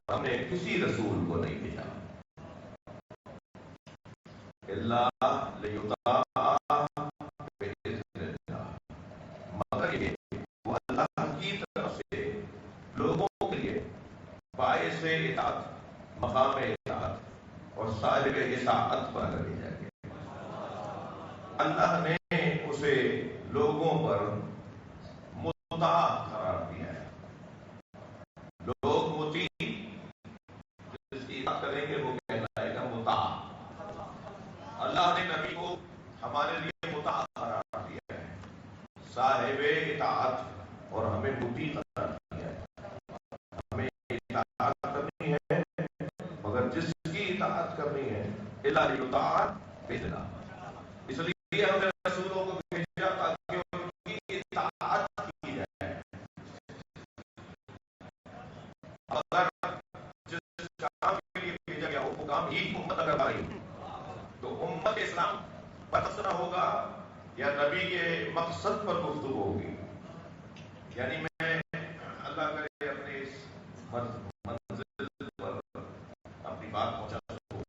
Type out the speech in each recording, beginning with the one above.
ہم نے کسی رسول کو نہیں بھیجا الا لیطاع باذن اللہ، مگر یہ وہ اللہ کی طرف سے لوگوں کے لیے باعث اطاعت، مقام اطاعت اور صاحب اطاعت پر لگے جائیں گے۔ اللہ نے اسے لوگوں پر مطاع قرار دیا ہے۔ لوگ مطیع جس کی اطاعت کریں گے وہ کہلائے گا مطاع۔ اللہ نے نبی کو ہمارے لیے مطاع قرار دیا ہے، صاحب اطاعت، اور ہمیں مطیع قرار دیا ہے۔ ہمیں اطاعت کرنی ہے، مگر جس کی اطاعت کرنی ہے الا لیطاع باذن اللہ، اس لیے ہم نے رسولوں کو بھیجا تاکہ ان کی اطاعت کی جائے۔ اگر جس کام کے لیے بھیجا گیا وہ کام ہی امت اگر بھائی تو امت اسلام پر تبصرہ ہوگا یا نبی کے مقصد پر گفتگو ہوگی؟ یعنی میں اللہ کرے اپنے اس منزل پر اپنی بات پہنچا سکوں۔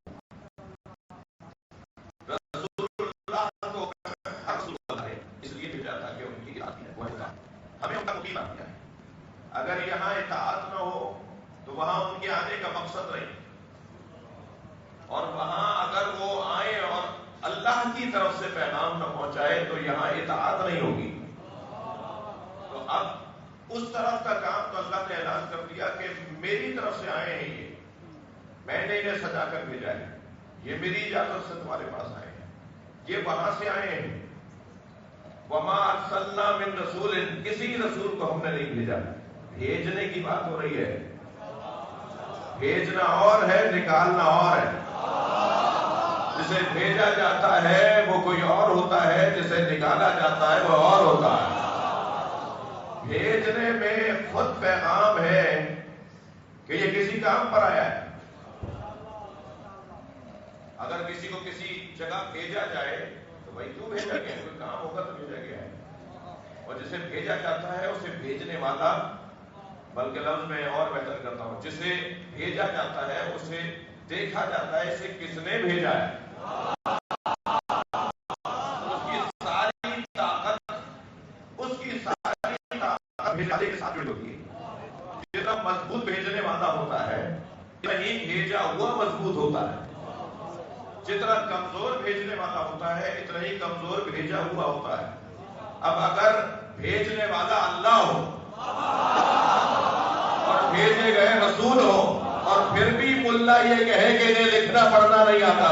رسول اللہ کو رسول اللہ ہے اس لیے بھیجا تھا کہ ان کی اطاعت ہے، وہ ہوتا ہمیں ان کا مطیع بنا دیا ہے۔ اگر یہاں اطاعت نہ ہو تو وہاں ان کے آنے کا مقصد نہیں، اور وہاں اگر وہ آئے اور اللہ کی طرف سے پیغام نہ پہنچائے تو یہاں اطاعت نہیں ہوگی۔ تو اب اس طرف کا کام تو اللہ نے اعلان کر دیا کہ میری طرف سے آئے ہیں، میں نے انہیں سجا کر بھیجا ہے، یہ میری اجازت سے تمہارے پاس آئے ہیں، یہ وہاں سے آئے ہیں۔ وما ارسلنا من رسول، کسی رسول کو ہم نے نہیں بھیجا۔ بھیجنے کی بات ہو رہی ہے، بھیجنا اور ہے، نکالنا اور ہے۔ جسے بھیجا جاتا ہے وہ کوئی اور ہوتا ہے، جسے نکالا جاتا ہے وہ اور ہوتا ہے۔ بھیجنے میں خود پیغام ہے کہ یہ کسی کام پر آیا ہے۔ اگر کسی کو کسی جگہ بھیجا جائے تو بھائی کیوں بھیجا گیا ہے؟ کوئی کام ہوگا تو بھیجا گیا ہے۔ اور جسے بھیجا جاتا ہے اسے بھیجنے والا، بلکہ لفظ میں اور بہتر کرتا ہوں، جسے بھیجا جاتا ہے اسے دیکھا جاتا ہے اسے کس نے بھیجا ہے۔ بھیجانے کے ساتھ جڑی ہوتی ہے۔ جتنا مضبوط بھیجنے والا ہوتا ہے اتنا ہی بھیجا ہوا مضبوط ہوتا ہے، جتنا کمزور بھیجنے والا ہوتا ہے اتنا ہی کمزور بھیجا ہوا ہوتا ہے۔ اب اگر بھیجنے والا اللہ ہو اور بھیجے گئے رسول ہو اور پھر بھی ملا یہ کہے کہ انہیں لکھنا پڑھنا نہیں آتا،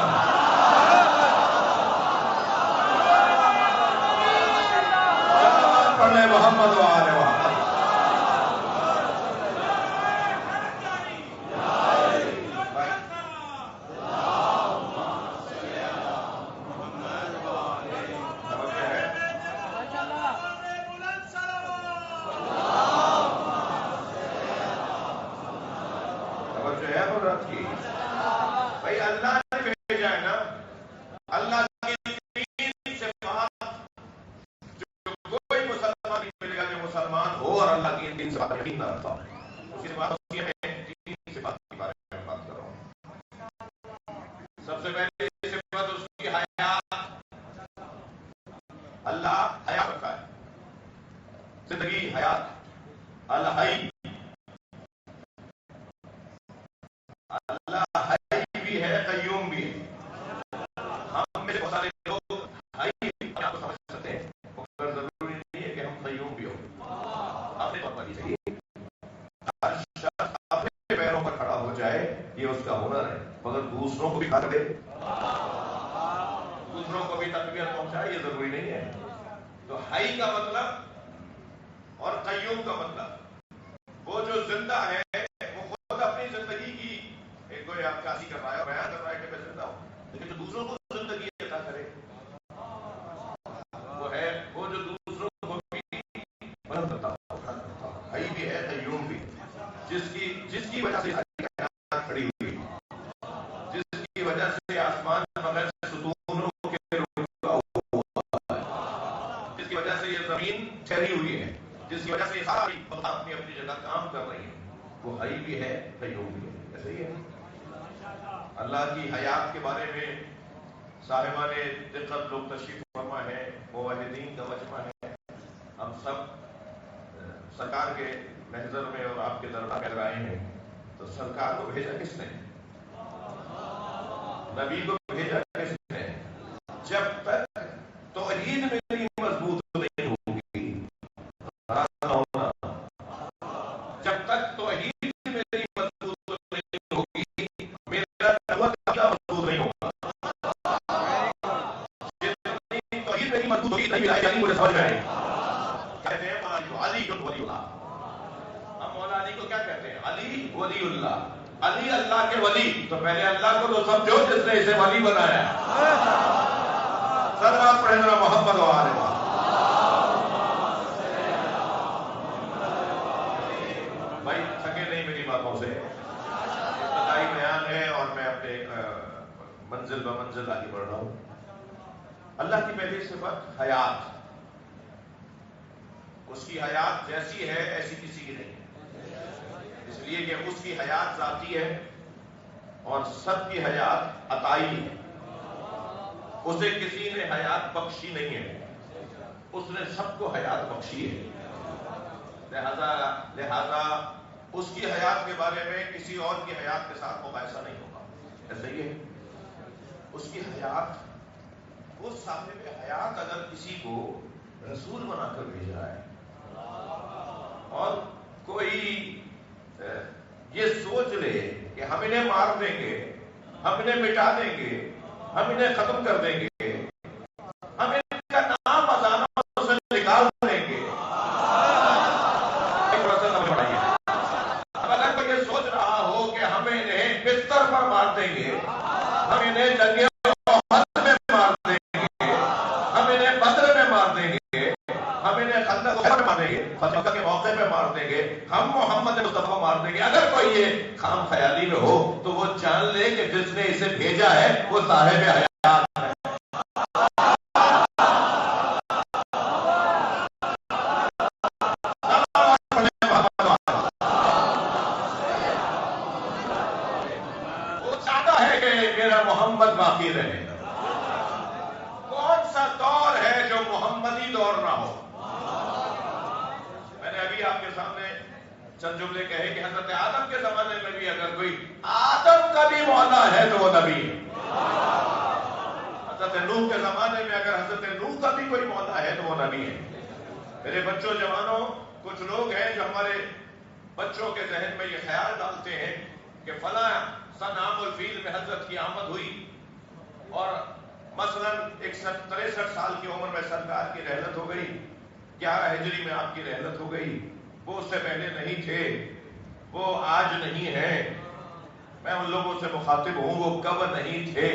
پڑھنے محمد و آل محمد۔ بھائی اللہ نے بھیجا ہے نا، اللہ کی تین صفات جو کوئی مسلمان نہیں ملے گا جو مسلمان ہو اور اللہ کی تین صفات یقین نہ رکھتا ہو، اسی بات ہوتی ہے تین صفات کے بارے میں بات کر رہا ہوں۔ سب سے پہلے صفت اس کی حیات، اللہ حیات رکھا ہے، زندگی حیات، الحی، اللہ حی بھی ہے قیوم بھی ہے۔ ہم میں بہت سارے لوگ حی آپ کو سمجھ سکتے ہیں، مگر ضروری نہیں ہے کہ ہم قیوم بھی ہوں۔ اپنے طور پر ہی صحیح، ہر شخص اپنے پیروں پر کھڑا ہو جائے یہ اس کا ہنر ہے، مگر دوسروں کو بھی کھڑا دے، دوسروں کو بھی تقویت پہنچائے یہ ضروری نہیں ہے۔ تو حی کا مطلب اور قیوم کا مطلب، وہ جو زندہ ہے وہ خود اپنی زندگی کی کوئی عکاسی کر رہا ہے اور بیان کر رہا ہے کہ میں زندہ ہوں، لیکن جو دوسروں کو زندگی عطا کرے وہ ہے وہ جو دوسروں کو بھی بلند کرتا ہو، حی بھی ہے قیوم بھی، جس کی وجہ سے کائنات کھڑی ہوئی، جس کی وجہ سے آسمان بغیر ستونوں کے رکا ہوا ہے، جس کی وجہ سے یہ زمین ٹھہری ہوئی ہے، جس کی وجہ سے یہ ساری اپنی اپنی جگہ کام کر رہی ہے، وہ حی بھی ہے قیوم بھی ہے۔ ایسے ہی ہے اللہ کی حیات کے بارے میں صاحبان دقت لوگ تشریف فرما ہے، موحدین کا مجمع ہے، ہم سب سرکار کے محضر میں اور آپ کے دربار میں آئے ہیں، تو سرکار کو بھیجا کس نے؟ نبی کو بھیجا کس نے؟ جب تک توحید میری مضبوط نہیں ہوگی، جب تک توحید میری مضبوط نہیں ہوگی، میرا نبوت کا مضبوط نہیں ہوگا۔ جتنی توحید میری مضبوط ہوگی نہیں ملا یعنی مجھے سمجھ میں آئے۔ کہتے ہیں علی ولی اللہ، ہم مولا علی کو کیا کہتے ہیں؟ علی ولی اللہ، علی اللہ کے ولی، تو پہلے اللہ کو تو سمجھو جس نے اسے ولی بنایا۔ سلوات پڑھیں ذرا محمد و آل محمد۔ بھائی تھکے نہیں میری باتوں سے، ابتدائی بیان ہے اور میں اپنے منزل بمنزل آگے بڑھ رہا ہوں۔ اللہ کی پہلی صفت حیات، اس کی حیات جیسی ہے ایسی کسی کی نہیں ہے، اس لیے کہ اس کی حیات ذاتی ہے اور سب کی حیات عطائی ہے۔ اسے کسی نے حیات بخشی نہیں ہے، اس نے سب کو حیات بخشی ہے، لہذا اس کی حیات کے بارے میں کسی اور کی حیات کے ساتھ مقایسہ نہیں ہوگا۔ ایسا ہی ہے اس کی حیات، وہ صاحب حیات اگر کسی کو رسول بنا کر بھیجا ہے اور کوئی یہ سوچ لے کہ ہم انہیں مار دیں گے، ہم انہیں مٹا دیں گے، ہم انہیں ختم کر دیں گے، ہم ان کا نام ازانوں سے نکال دیں گے، اب اگر کوئی یہ سوچ رہا ہو کہ ہم انہیں بستر پر مار دیں گے، ہم انہیں جنگیں میں مار دیں گے، ہم انہیں بدر میں مار دیں گے، ہم انہیں خندق میں مار دیں گے، فتح کے موقع پہ مار دیں گے، ہم محمد مصطفیٰ مار دیں گے، اگر کوئی یہ خام خیالی میں ہو تو وہ جان لے کہ جس نے اسے بھیجا ہے وہ صاحب حیات ہے۔ وہ چاہتا ہے کہ میرا محمد باقی رہے۔ کون سا دور ہے جو محمدی دور نہ ہو؟ میں نے ابھی آپ کے سامنے چند جملے کہے کہ حضرت آدم کے زمانے میں بھی اگر کوئی آدم کا بھی مولا ہے تو وہ نبی ہے، حضرت نوح کے زمانے میں اگر حضرت نوح کا بھی کوئی مولا ہے تو وہ نبی ہے۔ میرے بچوں جوانوں، کچھ لوگ ہیں جو ہمارے بچوں کے ذہن میں یہ خیال ڈالتے ہیں کہ فلاں سن عام الفیل میں حضرت کی آمد ہوئی اور مثلا 63 سال کی عمر میں سرکار کی رحلت ہو گئی، 11 ہجری میں آپ کی رحلت ہو گئی، وہ اس سے پہلے نہیں تھے، وہ آج نہیں ہے۔ میں ان لوگوں سے مخاطب ہوں، وہ کب نہیں تھے؟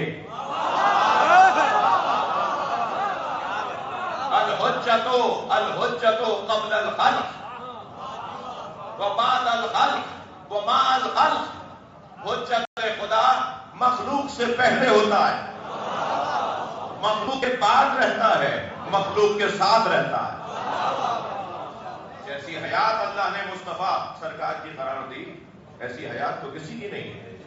الحجت قبل الخلق وبعد الخلق ومع الخلق۔ حجت خدا مخلوق سے پہلے ہوتا ہے، مخلوق کے بعد رہتا ہے، مخلوق کے ساتھ رہتا ہے۔ جیسی حیات اللہ نے مصطفیٰ سرکار کی قرار دی، ایسی حیات تو کسی کی نہیں ہے،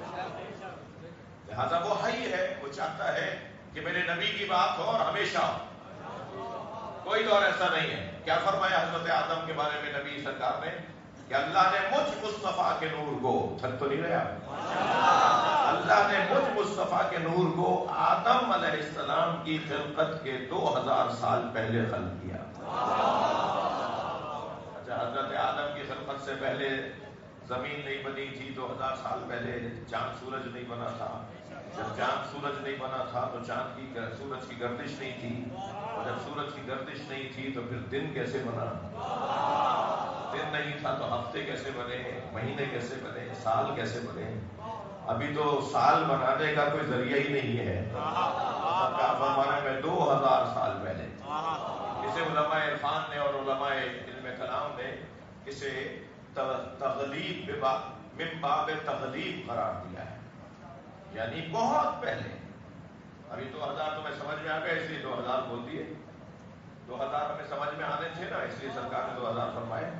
لہذا وہ حی ہے، وہ چاہتا ہے کہ میرے نبی کی بات ہو اور ہمیشہ ہو، کوئی دور ایسا نہیں ہے۔ کیا فرمایا حضرت آدم کے بارے میں نبی سرکار نے کہ اللہ نے مجھ مصطفیٰ کے نور کو، تھک تو نہیں رہا، اللہ نے مجھ مصطفیٰ کے نور کو آدم علیہ السلام کی خلقت کے 2000 سال پہلے خلق کیا۔ اچھا، حضرت آدم کی خلقت سے پہلے زمین نہیں بنی تھی، 2000 سال پہلے چاند سورج نہیں بنا تھا، جب چاند سورج نہیں بنا تھا تو سورج کی گردش نہیں تھی، اور جب سورج کی گردش نہیں تھی تو پھر دن کیسے بنا؟ دن نہیں تھا تو ہفتے کیسے بنے، مہینے کیسے بنے، سال کیسے بنے؟ ابھی تو سال بنانے کا کوئی ذریعہ ہی نہیں ہے۔ سرکار فرمانے میں 2000 سال پہلے، اسے علماء عرفان نے اور علماء علم کلام نے اسے تغلیب من باب تغلیب قرار دیا ہے، یعنی بہت پہلے۔ ابھی 2000 تمہیں سمجھ میں آ گیا اس لیے 2000 بول دیے، 2000 ہمیں سمجھ میں آنے تھے نا، اس لیے سرکار نے 2000 فرمائے،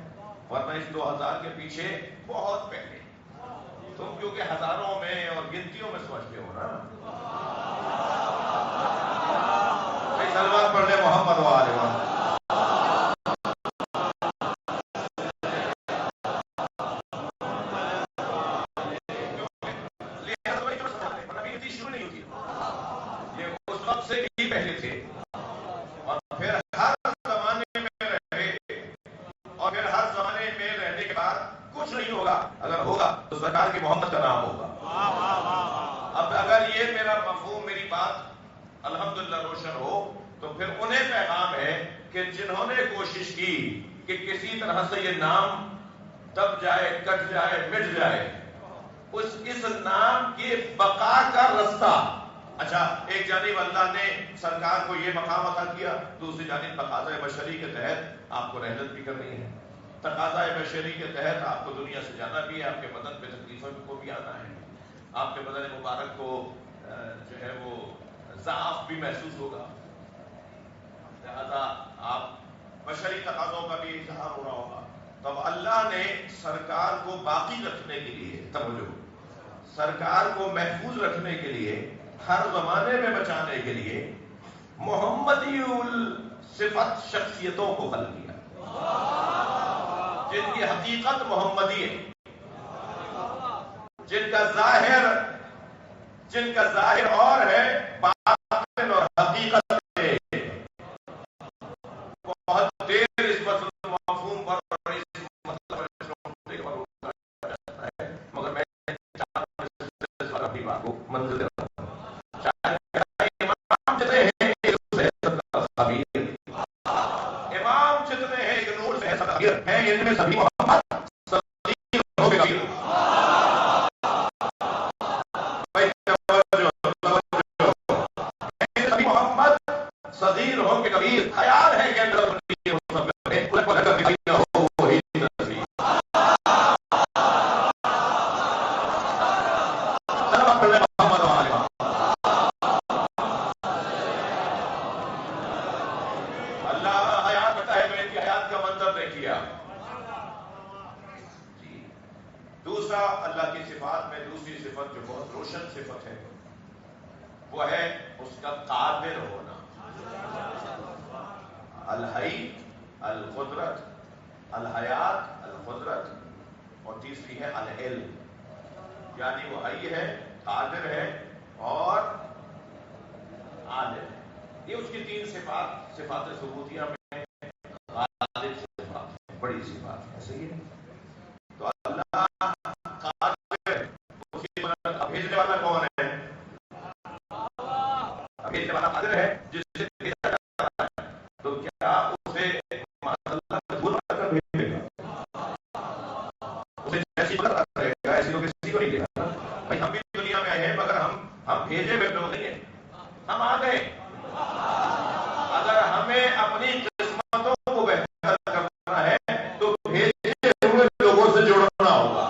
ورنہ اس 2000 کے پیچھے بہت پہلے۔ تم کیونکہ ہزاروں میں اور گنتیوں میں سمجھتے ہو نا، یہ میرا مفہوم، میری بات الحمدللہ روشن ہو، تو پھر انہیں پیغام ہے کہ جنہوں نے کوشش کی کہ کسی طرح سے یہ نام دب جائے، کٹ جائے، مٹ جائے، اس نام کی بقا کا رستہ، اچھا ایک جانب اللہ نے سرکار کو یہ مقام عطا کیا، دوسری جانب تقاضۂ بشری کے تحت آپ کو رحلت بھی کرنی ہے، تقاضۂ بشری کے تحت آپ کو دنیا سے جانا بھی ہے، آپ کے بدن پہ تکلیفوں کو بھی آنا ہے، آپ کے بدن مبارک کو جو ہے وہ ضعف بھی محسوس ہوگا، لہذا آپ بشری تقاضوں کا بھی اظہار ہو رہا ہوگا۔ تو اب اللہ نے سرکار کو باقی رکھنے کے لیے، توجہ، سرکار کو محفوظ رکھنے کے لیے، ہر زمانے میں بچانے کے لیے محمدی الصفت شخصیتوں کو خلق کیا، جن کی حقیقت محمدی ہے، جن کا ظاہر اور ہے، باطن اور حقیقت ہے۔ بہت دیر اس مفہوم پر اور اس مطلب ہے، مگر میں اپنی بات کو منزل دے رہا ہوں۔ امام جتنے ہیں ایک نور سے ہیں، ان میں سبھی محمد صغیر ہو کے کبیر، سبھی محمد صغیر ہو کے کبیر، خیال ہے کہ اندر دوسرا اللہ کی صفات میں دوسری صفت جو بہت روشن صفت ہے وہ ہے اس کا قادر ہونا، الحی، القدرت، الحیات، القدرت، اور تیسری ہے العلم، یعنی وہ حی ہے، قادر ہے اور عالم ہے۔ یہ اس کی تین صفات، صفات ثبوتیہ میں غالب صفات ہیں، بڑی صفات ہے، صحیح ہے۔ تو اللہ بھیجنے والا کون ہے؟ بھیجنے والا قادر ہے، جس سے بھیجا جا رہا ہے، تو کیا اسے مجبور کر بھیجے گا؟ اسے جیسی قدرت کرے گا ایسی تو کسی کو نہیں دے گا۔ بھائی ہم بھی دنیا میں آئے ہیں مگر ہم بھیجے ہوئے لوگ نہیں ہیں، ہم آ گئے۔ اگر ہمیں اپنی قسمتوں کو بہتر کرنا ہے تو بھیجے ہوئے لوگوں سے جڑنا ہوگا۔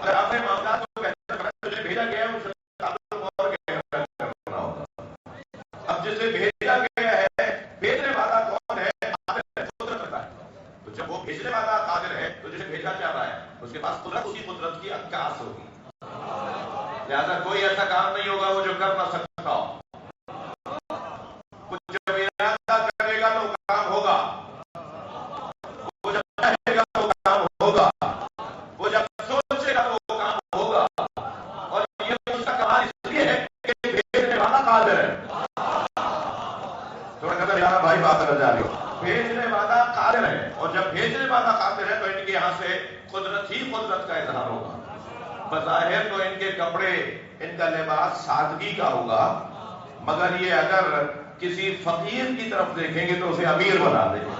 اگر اپنے معاملات کو بہتر کرنا ہے تو بھیجا گیا ہے اس سے تعلق اور گہرا کرنا ہوگا۔ اب جسے بھیجا گیا ہے، بھیجنے والا کون ہے؟ قادر ہے، قدرت رکھتا ہے۔ تو جب وہ بھیجنے والا قادر ہے تو جسے بھیجا جا رہا ہے اس کے پاس قدرت، اسی قدرت کی عکاس ہوگی، لہذا کوئی ایسا کام نہیں ہوگا وہ جو کر نہ سکتا ہو۔ جب ارادہ کرے گا تو کام ہوگا، وہ جب چاہے گا تو کام ہوگا، وہ جب سوچے گا تو وہ کام ہوگا، اور یہ اس کا کمال اس لیے ہے کہ بھیجنے والا قادر ہے۔ تھوڑا قدر یار بھائی بات کر جا رہی ہو، بھیجنے والا قادر ہے، اور جب بھیجنے والا قادر ہے تو ان کے یہاں سے قدرت ہی قدرت کا اظہار ہوگا۔ بظاہر تو ان کے کپڑے، ان کا لباس سادگی کا ہوگا، مگر یہ اگر کسی فقیر کی طرف دیکھیں گے تو اسے امیر بنا دیں گے۔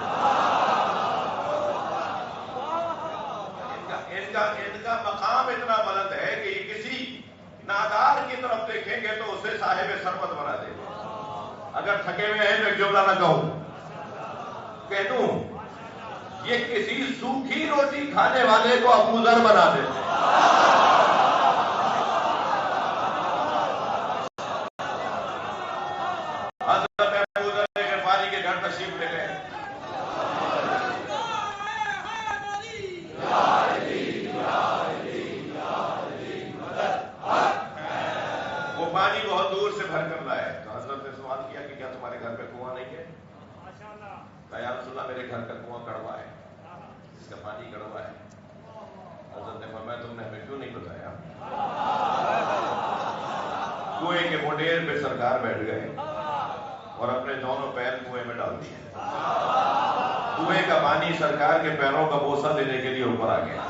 ان کا مقام اتنا بلند ہے کہ یہ کسی نادار کی طرف دیکھیں گے تو اسے صاحب ثروت بنا دیں گے۔ اگر تھکے ہوئے ہیں تو ایک جملہ نہ کہوں، کہہ دوں یہ کسی سوکھی روٹی کھانے والے کو ابو ذر بنا دے۔ تشریف لے گئے، وہ پانی بہت دور سے بھر کر لائے، تو حضرت نے سوال کیا کہ کیا تمہارے گھر پہ کنواں نہیں ہے؟ کہا یا رسول اللہ میرے گھر کا کنواں کڑوا ہے، اس کا پانی کڑوا ہے۔ حضرت نے فرمایا تم نے ہمیں کیوں نہیں بتایا؟ کنویں کے موڈیر پہ سرکار بیٹھ گئے اور اپنے دونوں پیر کنویں میں ڈال دیے۔ کنویں کا پانی سرکار کے پیروں کا بوسہ دینے کے لیے اوپر آ گیا،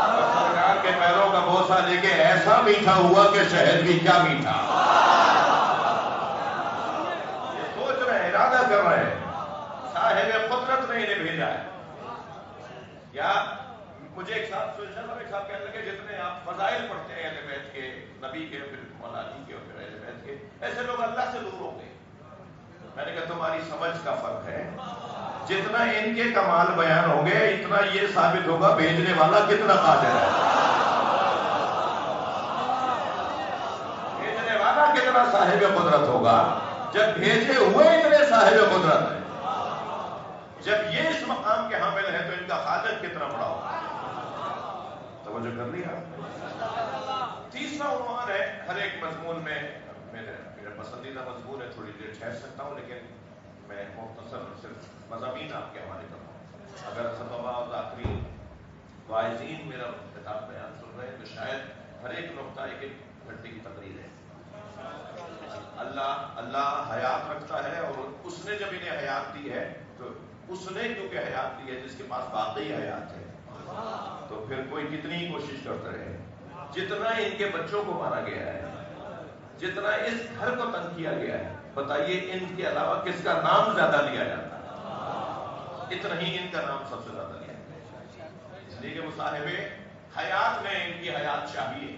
اور سرکار کے پیروں کا بوسہ دے کے ایسا میٹھا ہوا کہ شہد بھی کیا میٹھا. یہ سوچ رہے ہیں، ارادہ کر رہے ہیں، صاحب قدرت نے انہیں بھیجا ہے. یا مجھے ایک صاحب کہنے لگے جتنے آپ فضائل پڑھتے ہیں اہل بیت کے، نبی کے، پھر مولا علی کے اور پھر اہل بیت کے، ایسے لوگ اللہ سے دور ہو گئے. میں نے کہا تمہاری سمجھ کا فرق ہے. جتنا ان کے کمال بیان ہوں گے اتنا یہ ثابت ہوگا بھیجنے والا کتنا قادر ہے. بھیجنے والا کتنا صاحب قدرت ہوگا. جب بھیجے ہوئے اتنے صاحب قدرت ہیں، جب یہ اس مقام کے حامل ہیں تو ان کا خالق کتنا بڑا ہوگا. توجہ کر لیا. تیسرا عنوان ہے ہر ایک مضمون میں، میرا پسندیدہ مضمون ہے، تھوڑی دیر ٹھہر سکتا ہوں لیکن میں مختصر صرف مضامین آپ کے حوالے کرتا ہوں. اگر خطبہ اور آخری واعظین میرا خطاب بیان سن رہے ہیں تو شاید ہر ایک نقطہ ایک ایک گھنٹے کی تقریر ہے. اللہ حیات رکھتا ہے اور اس نے جب انہیں حیات دی ہے تو اس نے کیونکہ حیات دی ہے، جس کے پاس باقی حیات ہے، تو پھر کوئی کتنی کوشش کرتا رہے. جتنا ان کے بچوں کو مارا گیا ہے، جتنا اس گھر کو تنگ کیا گیا ہے، بتائیے ان کے علاوہ کس کا نام زیادہ لیا جاتا ہے؟ اتنا ہی ان کا نام سب سے زیادہ لیا جاتا ہے. اس لیے کہ وہ صاحب حیات میں ان کی حیات چاہیے،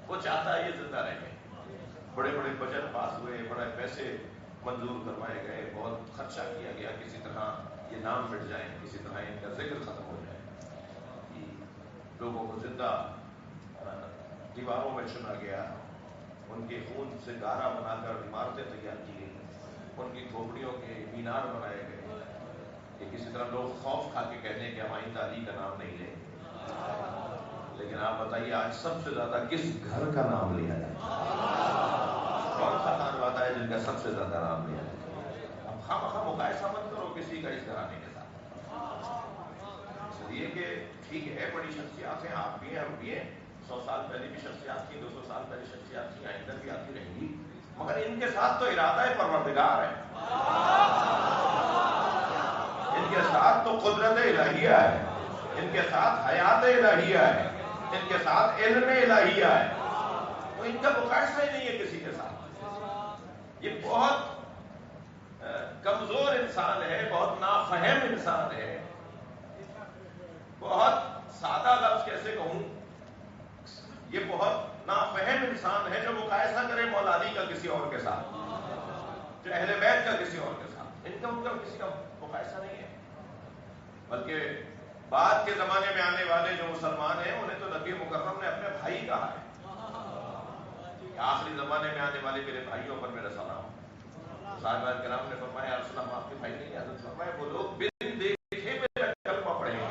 وہ چاہتا ہے یہ زندہ رہے. بڑے بڑے بجٹ پاس ہوئے، بڑے پیسے منظور کروائے گئے، بہت خرچہ کیا گیا، کسی طرح یہ نام مٹ جائے، کسی طرح ان کا ذکر ختم ہو جائے. لوگوں کو زندہ دیواروں میں چنا گیا، ان کے خون سے گارا بنا کر عمارتیں تیار کی گئی، ان کی کھوپڑیوں کے مینار بنائے گئے کہ کسی طرح لوگ خوف کھا کے کہتے ہیں کہ ہماری تاریخ کا نام نہیں لیں. لیکن آپ بتائیے آج سب سے زیادہ کس گھر کا نام لیا جائے؟ کون سا خانوادہ ہے جن کا سب سے زیادہ نام لیا جائے؟ اب خواہ مقایسہ مت کرو کسی کا اس گھرانے کے ساتھ. اس لیے کہ ٹھیک ہے بڑی شخصیات ہیں، آپ بھی ہیں، ہم بھی ہیں. 100 سال پہلے بھی شخصیات تھی، 200 سال پہلے شخصیات تھی، آئندہ بھی آتی رہیں گی، مگر ان کے ساتھ تو ارادہ پروردگار ہے. ان کے ساتھ تو قدرت الہیہ ہے، ان کے ساتھ حیات الہیہ ہے، ان کے ساتھ علم الہیہ ہے. تو ان کا مقایسہ ہی نہیں ہے کسی کے ساتھ. یہ بہت کمزور انسان ہے، بہت نافہم انسان ہے. بہت سادہ لفظ کیسے کہوں، یہ بہت نافہم انسان ہے جو مقایسہ کرے مولا علی کا کسی اور کے ساتھ، جو اہل بیت کا کسی اور کے ساتھ. ان کا کسی کا مقایسہ نہیں ہے. بلکہ بعد کے زمانے میں آنے والے جو مسلمان ہیں انہیں تو نبی مکرم نے اپنے بھائی کہا ہے. آخری زمانے میں آنے والے میرے بھائیوں پر میرا سلام. صاحبان کرام نے فرمایا رسول اللہ آپ کے بھائی نہیں. حضرت فرمایا وہ لوگ بن دیکھے میرا کلمہ پڑھیں گے.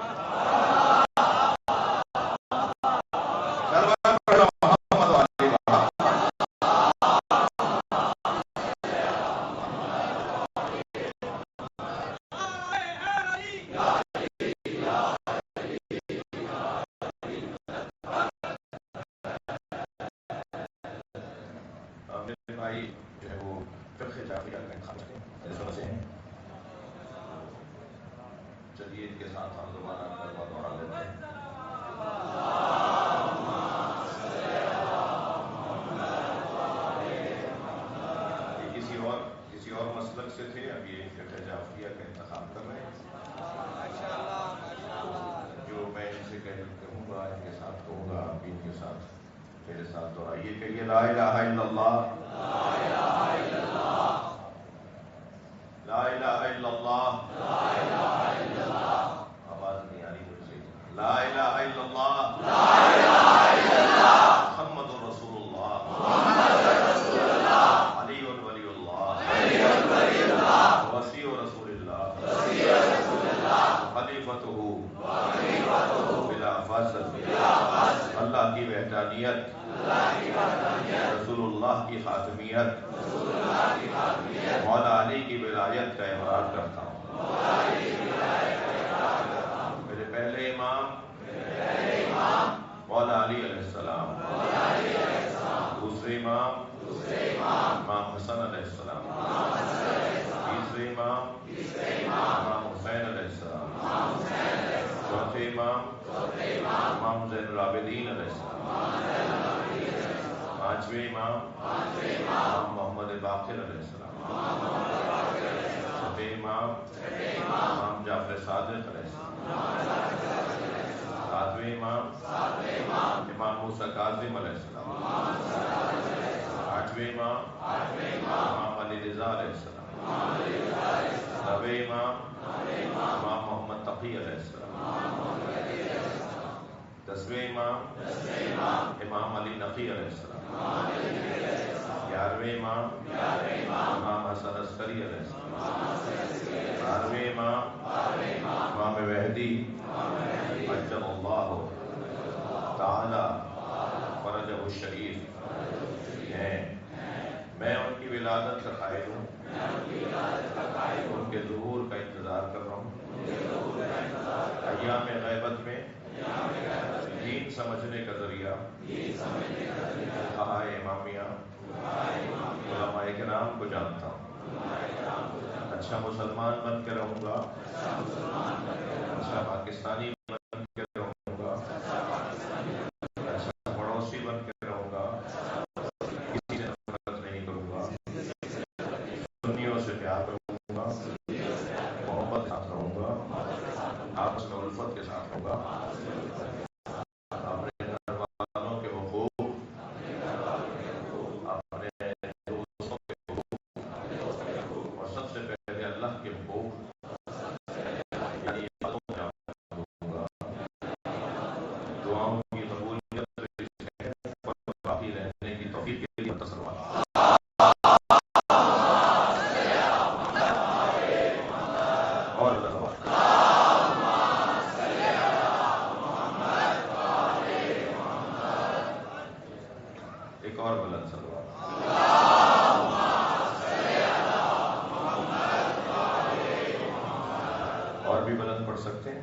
چلیے ان کے ساتھ ہم دوبارہ کلمہ دوہرا لیتے ہیں. کسی اور مسلک سے تھے، اب یہ فقہ جعفریہ کا انتخاب کر رہے ہیں. جو میں ان سے کہوں گا ان کے ساتھ کہوں گا، آپ بھی ان کے ساتھ میرے ساتھ دوہرائیے کہ یہ لا الہ الا اللہ، لا الہ الا اللہ، آواز نہیں آ رہی مجھ سے. لا الہ الا اللہ، محمد رسول اللہ، علی ولی اللہ، وسیع رسول اللہ، خلیفتہ بلا فاصل. اللہ کی وحدانیت، رسول اللہ کی خاتمیت، مولا علی کی ولایت کا اقرار کرتا ہوں. میرے پہلے امام مولا علی علیہ السلام، دوسرے امام امام حسن علیہ السلام، تیسرے امام امام حسین علیہ السلام، چوتھے امام امام امام زین العابدین علیہ السلام، پانچویں امام امام محمد باقر علیہ السلام، چھٹے امام امام جعفر صادق علیہ السلام، ساتویں امام امام موسیٰ کاظم علیہ السلام، آٹھویں امام امام علی رضا علیہ السلام، نویں امام امام محمد تقی علیہ السلام، دسویں امام امام علی نقی علیہ السلام، گیارہویں امام امام حسن عسکری علیہ السلام، بارہویں امام امام مہدی عجل اللہ تعالی فرجہ الشریف ہیں۔ میں ان کی ولادت کا قائل ہوں، ان کے ظہور کا انتظار کر رہا ہوں۔ ایام غیبت میں دین سمجھنے کا ذریعہ فقہائے امامیہ علماء کرام کو جانتا ہوں۔ اچھا مسلمان بن کے رہوں گا، اچھا پاکستانی بن کے رہوں گا، اچھا پڑوسی بن کے رہوں گا، کسی سے نفرت نہیں کروں گا، سنیوں سے پیار کروں گا، محبت کے ساتھ رہوں گا، آپس میں الفت کے ساتھ رہوں گا، اپنے گھر والوں کے حقوق، اپنے دوستوں کے حقوق اور سب سے پہلے اللہ کے حقوق یعنی عبادتوں کا خیال رکھوں گا۔ دعاؤں کی قبولیت اور باقی رہنے کی توفیق کے لیے تصور اور ایک اور بلند سلوات۔ اور بھی بلند پڑھ سکتے ہیں۔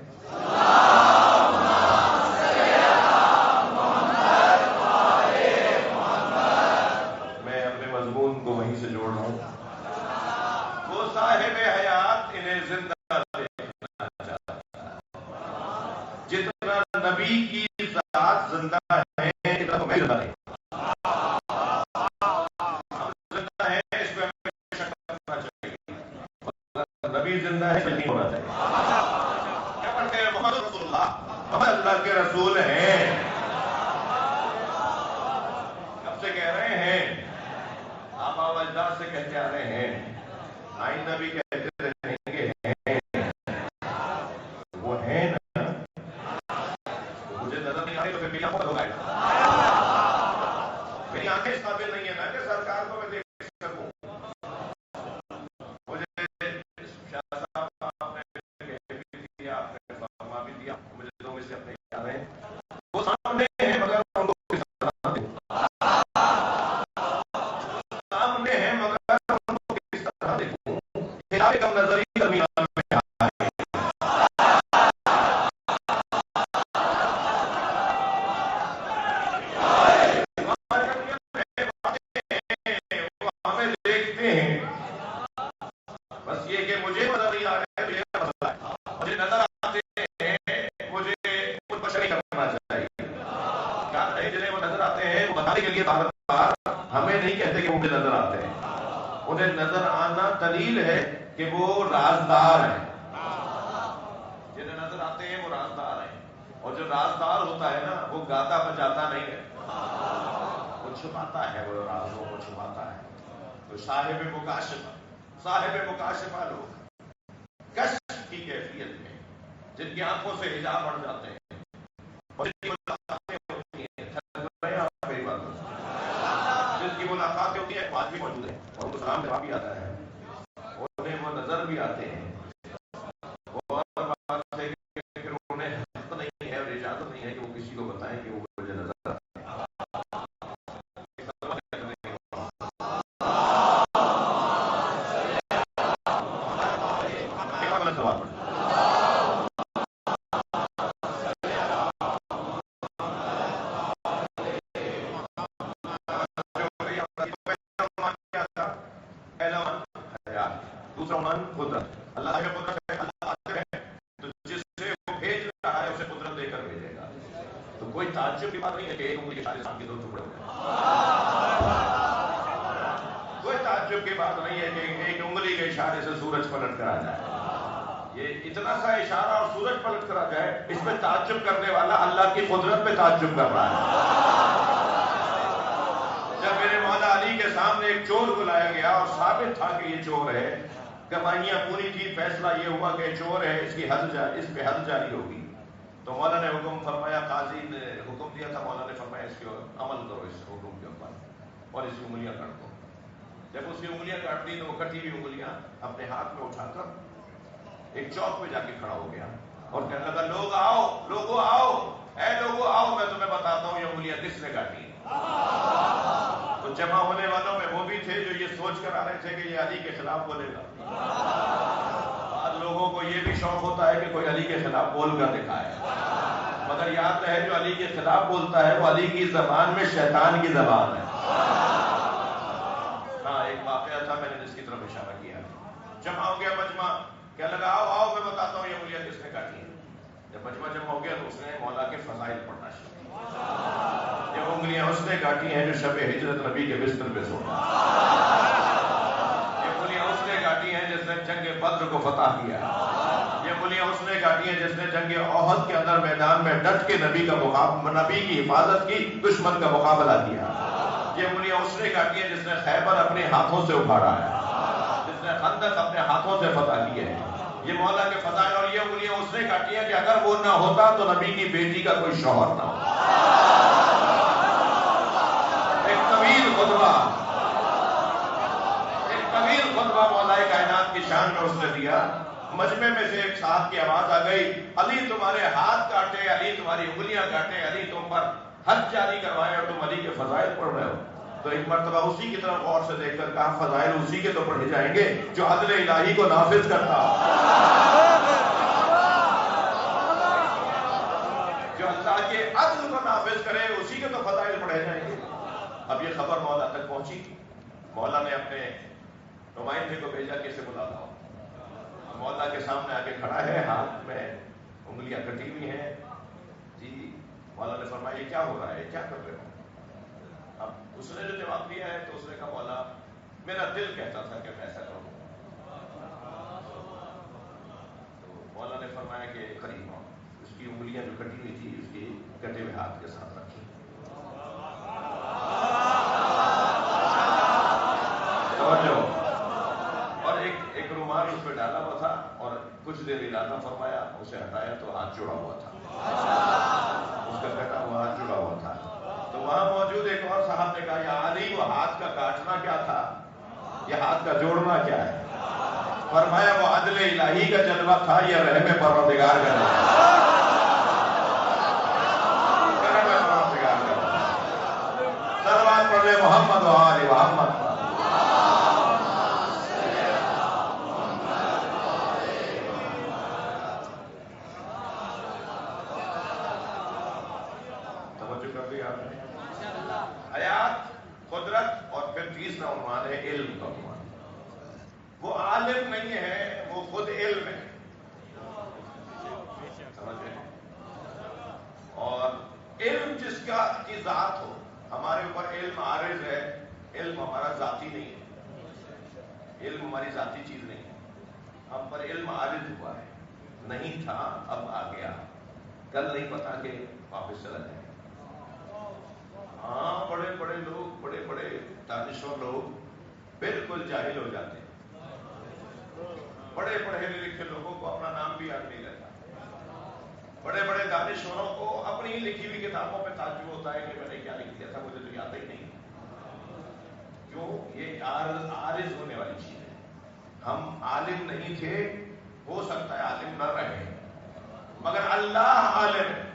میں اپنے مضمون کو وہیں سے جوڑ رہا ہوں۔ وہ صاحب حیات انہیں زندہ دیکھنا چاہتا ہے، جتنا نبی کی ذات زندہ ہے اتنا تو میں زندہ نہیں۔ نبی زندہ ہے نہیں ہونا چاہیے۔ کیا پڑھتے ہیں؟ محمد رسول اللہ، محمد اللہ کے رسول ہیں۔ کب سے کہہ رہے ہیں؟ آبا و اجداد سے کہتے آ رہے ہیں، آئندہ بھی کہتے رہیں گے ہیں۔ وہ ہیں نا، مجھے نظر نہیں آئی تو پھر میری آنکھوں کا ہوگا۔ میری آنکھیں اس قابل نہیں ہے نا کہ سرکار کو میں دیکھ سکوں۔ وہ سامنے ہیں مگر ان کو کس طرح دیکھوں، سامنے ہیں مگر ان کو کس طرح دیکھوں، خلاف کم نظری درمیان میں آئے۔ وہ ہمیں دیکھتے ہیں، بس یہ کہ مجھے نظر نہیں آ رہا ہے، یہ مسئلہ ہے۔ مجھے نظر آتے ہیں، مجھے کچھ بشری کرنا چاہیے۔ جنہیں وہ نظر آتے ہیں وہ بتانے کے لیے بار بار ہمیں نہیں کہتے کہ وہ مجھے نظر آتے ہیں۔ انہیں نظر آنا دلیل ہے کہ وہ رازدار ہیں۔ جنہیں نظر آتے ہیں وہ رازدار ہیں، اور جو رازدار ہوتا ہے نا وہ گاتا بجاتا نہیں ہے، وہ چھپاتا ہے، وہ رازوں کو چھپاتا ہے۔ تو صاحب مکاشفہ لوگ کشف کی کیفیت میں، جن کی آنکھوں سے حجاب بڑھ جاتے ہیں اور جن کی ملاقاتیں ہوتی ہیں، جن کی ملاقاتیں ہوتی ہیں وہ آج بھی موجود ہیں اور ان کو سلام جواب بھی آتا ہے، انہیں وہ نظر بھی آتے ہیں۔ وہ اور بات ہے کہ پھر انہیں حق نہیں ہے اور اجازت نہیں ہے کہ وہ کسی کو بتائیں کہ وہ مجھے نظر آتے ہیں۔ دوسرا عنوان قدرت۔ اللہ کی قدرت ہے، اللہ قادر ہے، تو جس سے وہ بھیج رہا ہے اسے قدرت دے کر بھیجے گا۔ تو تو کوئی تعجب کی بات نہیں ہے کہ ایک انگلی کے اشارے سے آپ کے دو ٹکڑے ہو گئے. کوئی تعجب کی بات نہیں ہے کہ ایک انگلی کے اشارے سے سورج پلٹ کر آ جائے. یہ اتنا سا اشارہ اور سورج پلٹ کر آ جائے، اس میں تعجب کرنے والا اللہ کی قدرت پہ تعجب کر رہا ہے. جب میرے مولا علی کے سامنے ایک چور کو لایا گیا اور ثابت تھا کہ یہ چور ہے، گواہیاں پوری تھی، فیصلہ یہ ہوا کہ چور ہے، اس پہ حد جاری ہوگی، تو مولا نے حکم فرمایا، قاضی نے حکم دیا تھا، مولا نے فرمایا اس کو عمل کرو، اس حکم کے اوپر، اور اس کی انگلیاں کاٹ دو. جب اس کی انگلیاں کاٹ دی تو وہ کٹی ہوئی انگلیاں اپنے ہاتھ میں اٹھا کر ایک چوک پہ جا کے کھڑا ہو گیا اور کہنے لگا، لوگ آؤ، لوگوں آؤ، اے لوگوں آؤ، میں تمہیں بتاتا ہوں یہ انگلیاں کس نے کاٹی. تو جمع ہونے والوں میں وہ بھی تھے جو یہ سوچ کر آ رہے تھے کہ یہ علی کے خلاف بولے گا. بعض لوگوں کو یہ بھی شوق ہوتا ہے کہ کوئی علی کے خلاف بول کر دکھائے، مگر یاد رہے جو علی کے خلاف بولتا ہے وہ علی کی زبان میں شیطان کی زبان ہے. ہاں، ایک واقعہ تھا، میں نے جس کی طرف اشارہ کیا. جمع ہو گیا مجمع، کہنے لگا آؤ آؤ میں بتاتا ہوں یہ انگلیاں کس نے کاٹی ہیں. جب مجمع جمع ہو گیا تو اس نے مولا کے فضائل پڑھنا شروع کیا. یہ انگلیاں اس نے کاٹی ہیں جو شب ہجرت نبی کے بستر پہ سونا. یہ انگلیاں اس نے کاٹی ہیں جس نے جنگ بدر کو فتح کیا. یہ انگلیاں اس نے کاٹی ہیں جس نے جنگ احد کے اندر میدان میں ڈٹ کے نبی کی حفاظت کی، دشمن کا مقابلہ کیا. یہ انگلیاں اس نے کاٹی ہیں جس نے خیبر اپنے ہاتھوں سے اکھاڑا ہے، جس نے خندق اپنے ہاتھوں سے فتح کی ہے. یہ مولا کے فضائل. اور یہ انگلیاں اس نے کاٹی ہیں کہ اگر وہ نہ ہوتا تو نبی کی بیٹی کا کوئی شوہر نہ ہوتا. ایک طویل خطبہ مولا کائنات کی شان میں اس نے دیا. مجمع میں سے ایک صاحب کی آواز آ گئی، علی تمہارے ہاتھ کاٹے، علی تمہاری انگلیاں کاٹے، علی تم پر حد جاری کروائے اور تم علی کے فضائل پڑھ رہے ہو. تو ایک مرتبہ اسی کی طرف غور سے دیکھ کر کہا، فضائل اسی کے تو پڑھے جائیں گے جو عدل الہی کو نافذ کرتا ہو، جو اللہ کے عدل کو نافذ کرے، اسی کے تو فضائل پڑھے جائیں گے. اب یہ خبر مولا تک پہنچی. مولا نے اپنے نمائندے کو بھیجا کہ اسے بلاتا ہوں. مولا کے سامنے آ کے کھڑا ہے، ہاتھ میں انگلیاں کٹی ہوئی ہیں. جی مولا نے فرمایا یہ کیا ہو رہا ہے، کیا کر رہے ہو؟ اب اس نے جو جواب دیا ہے تو اس نے کہا، مولا میرا دل کہتا تھا کہ میں ایسا کروں. تو مولا نے فرمایا کہ قریب ہو. اس کی انگلیاں جو کٹی ہوئی تھی اس کے کٹے ہوئے ہاتھ کے ساتھ رکھی. اور ایک رومال اس پہ ڈالا ہوا تھا اور کچھ دیر ارادہ فرمایا، اسے ہٹایا تو ہاتھ جڑا ہوا تھا، اس کا کٹا ہوا ہاتھ جڑا ہوا تھا. تو وہاں موجود ایک اور صاحب نے کہا، یا علی وہ ہاتھ کا کاٹنا کیا تھا، یہ ہاتھ کا جوڑنا کیا ہے؟ فرمایا وہ عدل الہی کا جلوہ تھا یا رحم پروردگار کا جلوہ؟ رحم پروردگار کا جلوہ. صلوات پڑھ لے محمد و آل محمد. قدرت. اور پھر تیسرا عنوان ہے علم کا عنوان. وہ عالم نہیں ہے، وہ خود علم ہے. سمجھے؟ اور علم جس کی ذات ہو. ہمارے اوپر علم عارض ہے، علم ہمارا ذاتی نہیں ہے، علم ہماری ذاتی چیز نہیں ہے. ہم پر علم عارض ہوا ہے، نہیں تھا اب آ گیا، کل نہیں پتا کہ واپس چلا جائے. ہاں بڑے بڑے لوگ، بڑے بڑے دانشور لوگ بالکل جاہل ہو جاتے ہیں. بڑے پڑھے لکھے لوگوں کو اپنا نام بھی یاد نہیں رہتا. بڑے بڑے دانشوروں کو اپنی لکھی ہوئی کتابوں پہ تعجب ہوتا ہے کہ میں نے کیا لکھ دیا تھا، مجھے تو یاد ہی نہیں. کیوں؟ یہ عارض ہونے والی چیز ہے. ہم عالم نہیں تھے، ہو سکتا ہے عالم نہ رہے، مگر اللہ عالم ہے.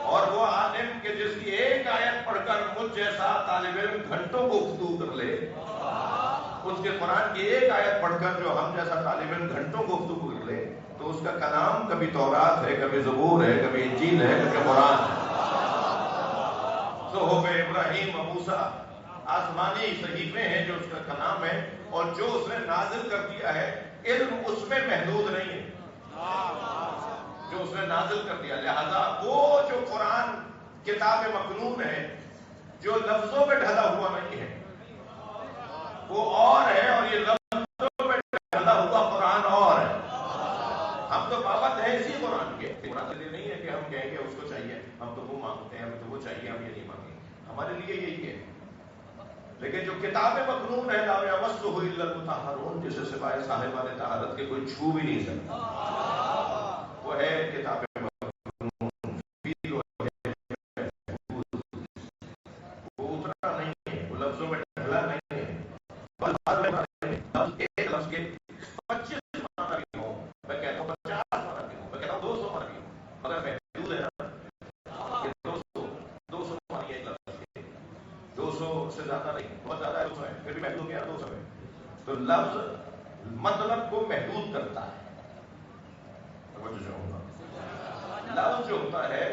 اور وہ عالم کہ جس کی ایک آیت پڑھ کر مجھ جیسا طالب علم گھنٹوں کو گفتگو کر لے، اس کے قرآن کی ایک آیت پڑھ کر جو ہم جیسا طالب علم گھنٹوں کو گفتگو کر لے، تو اس کا کلام کبھی تورات ہے، کبھی زبور ہے، کبھی انجیل ہے، کبھی قرآن ہے. صحف ابراہیم و موسیٰ آسمانی صحیفے ہیں جو اس کا کلام ہے، اور جو اس نے نازل کر دیا ہے علم اس میں محدود نہیں ہے. جو اس نے نازل کر دیا. لہذا وہ جو قرآن کتاب مکنون ہے جو لفظوں پہ ڈھلا ہوا نہیں ہے وہ اور ہے، اور یہ لفظوں پہ ڈھلا ہوا قرآن اور ہے. ہم تو پابند ہیں اسی قرآن کے. قرآن کے لیے نہیں ہے کہ ہم کہیں کہ اس کو چاہیے ہم تو وہ مانگتے ہیں، ہمیں تو وہ چاہیے ہم یہ نہیں مانگیں. ہمارے لیے یہی ہے. لیکن جو کتاب مکنون ہے لا یمسہ الا المطہرون، جسے سوائے صاحبان طہارت کے کوئی چھو بھی نہیں سکتا، وہ ہے کتاب مکنون. وہ اتنا نہیں ہے، وہ لفظوں میں ڈھلا نہیں ہے. ایک لفظ کے 25 معنی بھی ہوں، میں کہتا ہوں 50 معنی بھی ہوں، میں کہتا ہوں 200 معنی بھی ہوں، مگر محدود ہے نا کہ 200 معنی ایک لفظ کے، 200 سے زیادہ نہیں، بہت زیادہ ہے 200 ہے، پھر بھی محدود کیا 200 ہے. تو لفظ مطلب کو محدود کرتا ہے. لفظ جو ہوتا ہے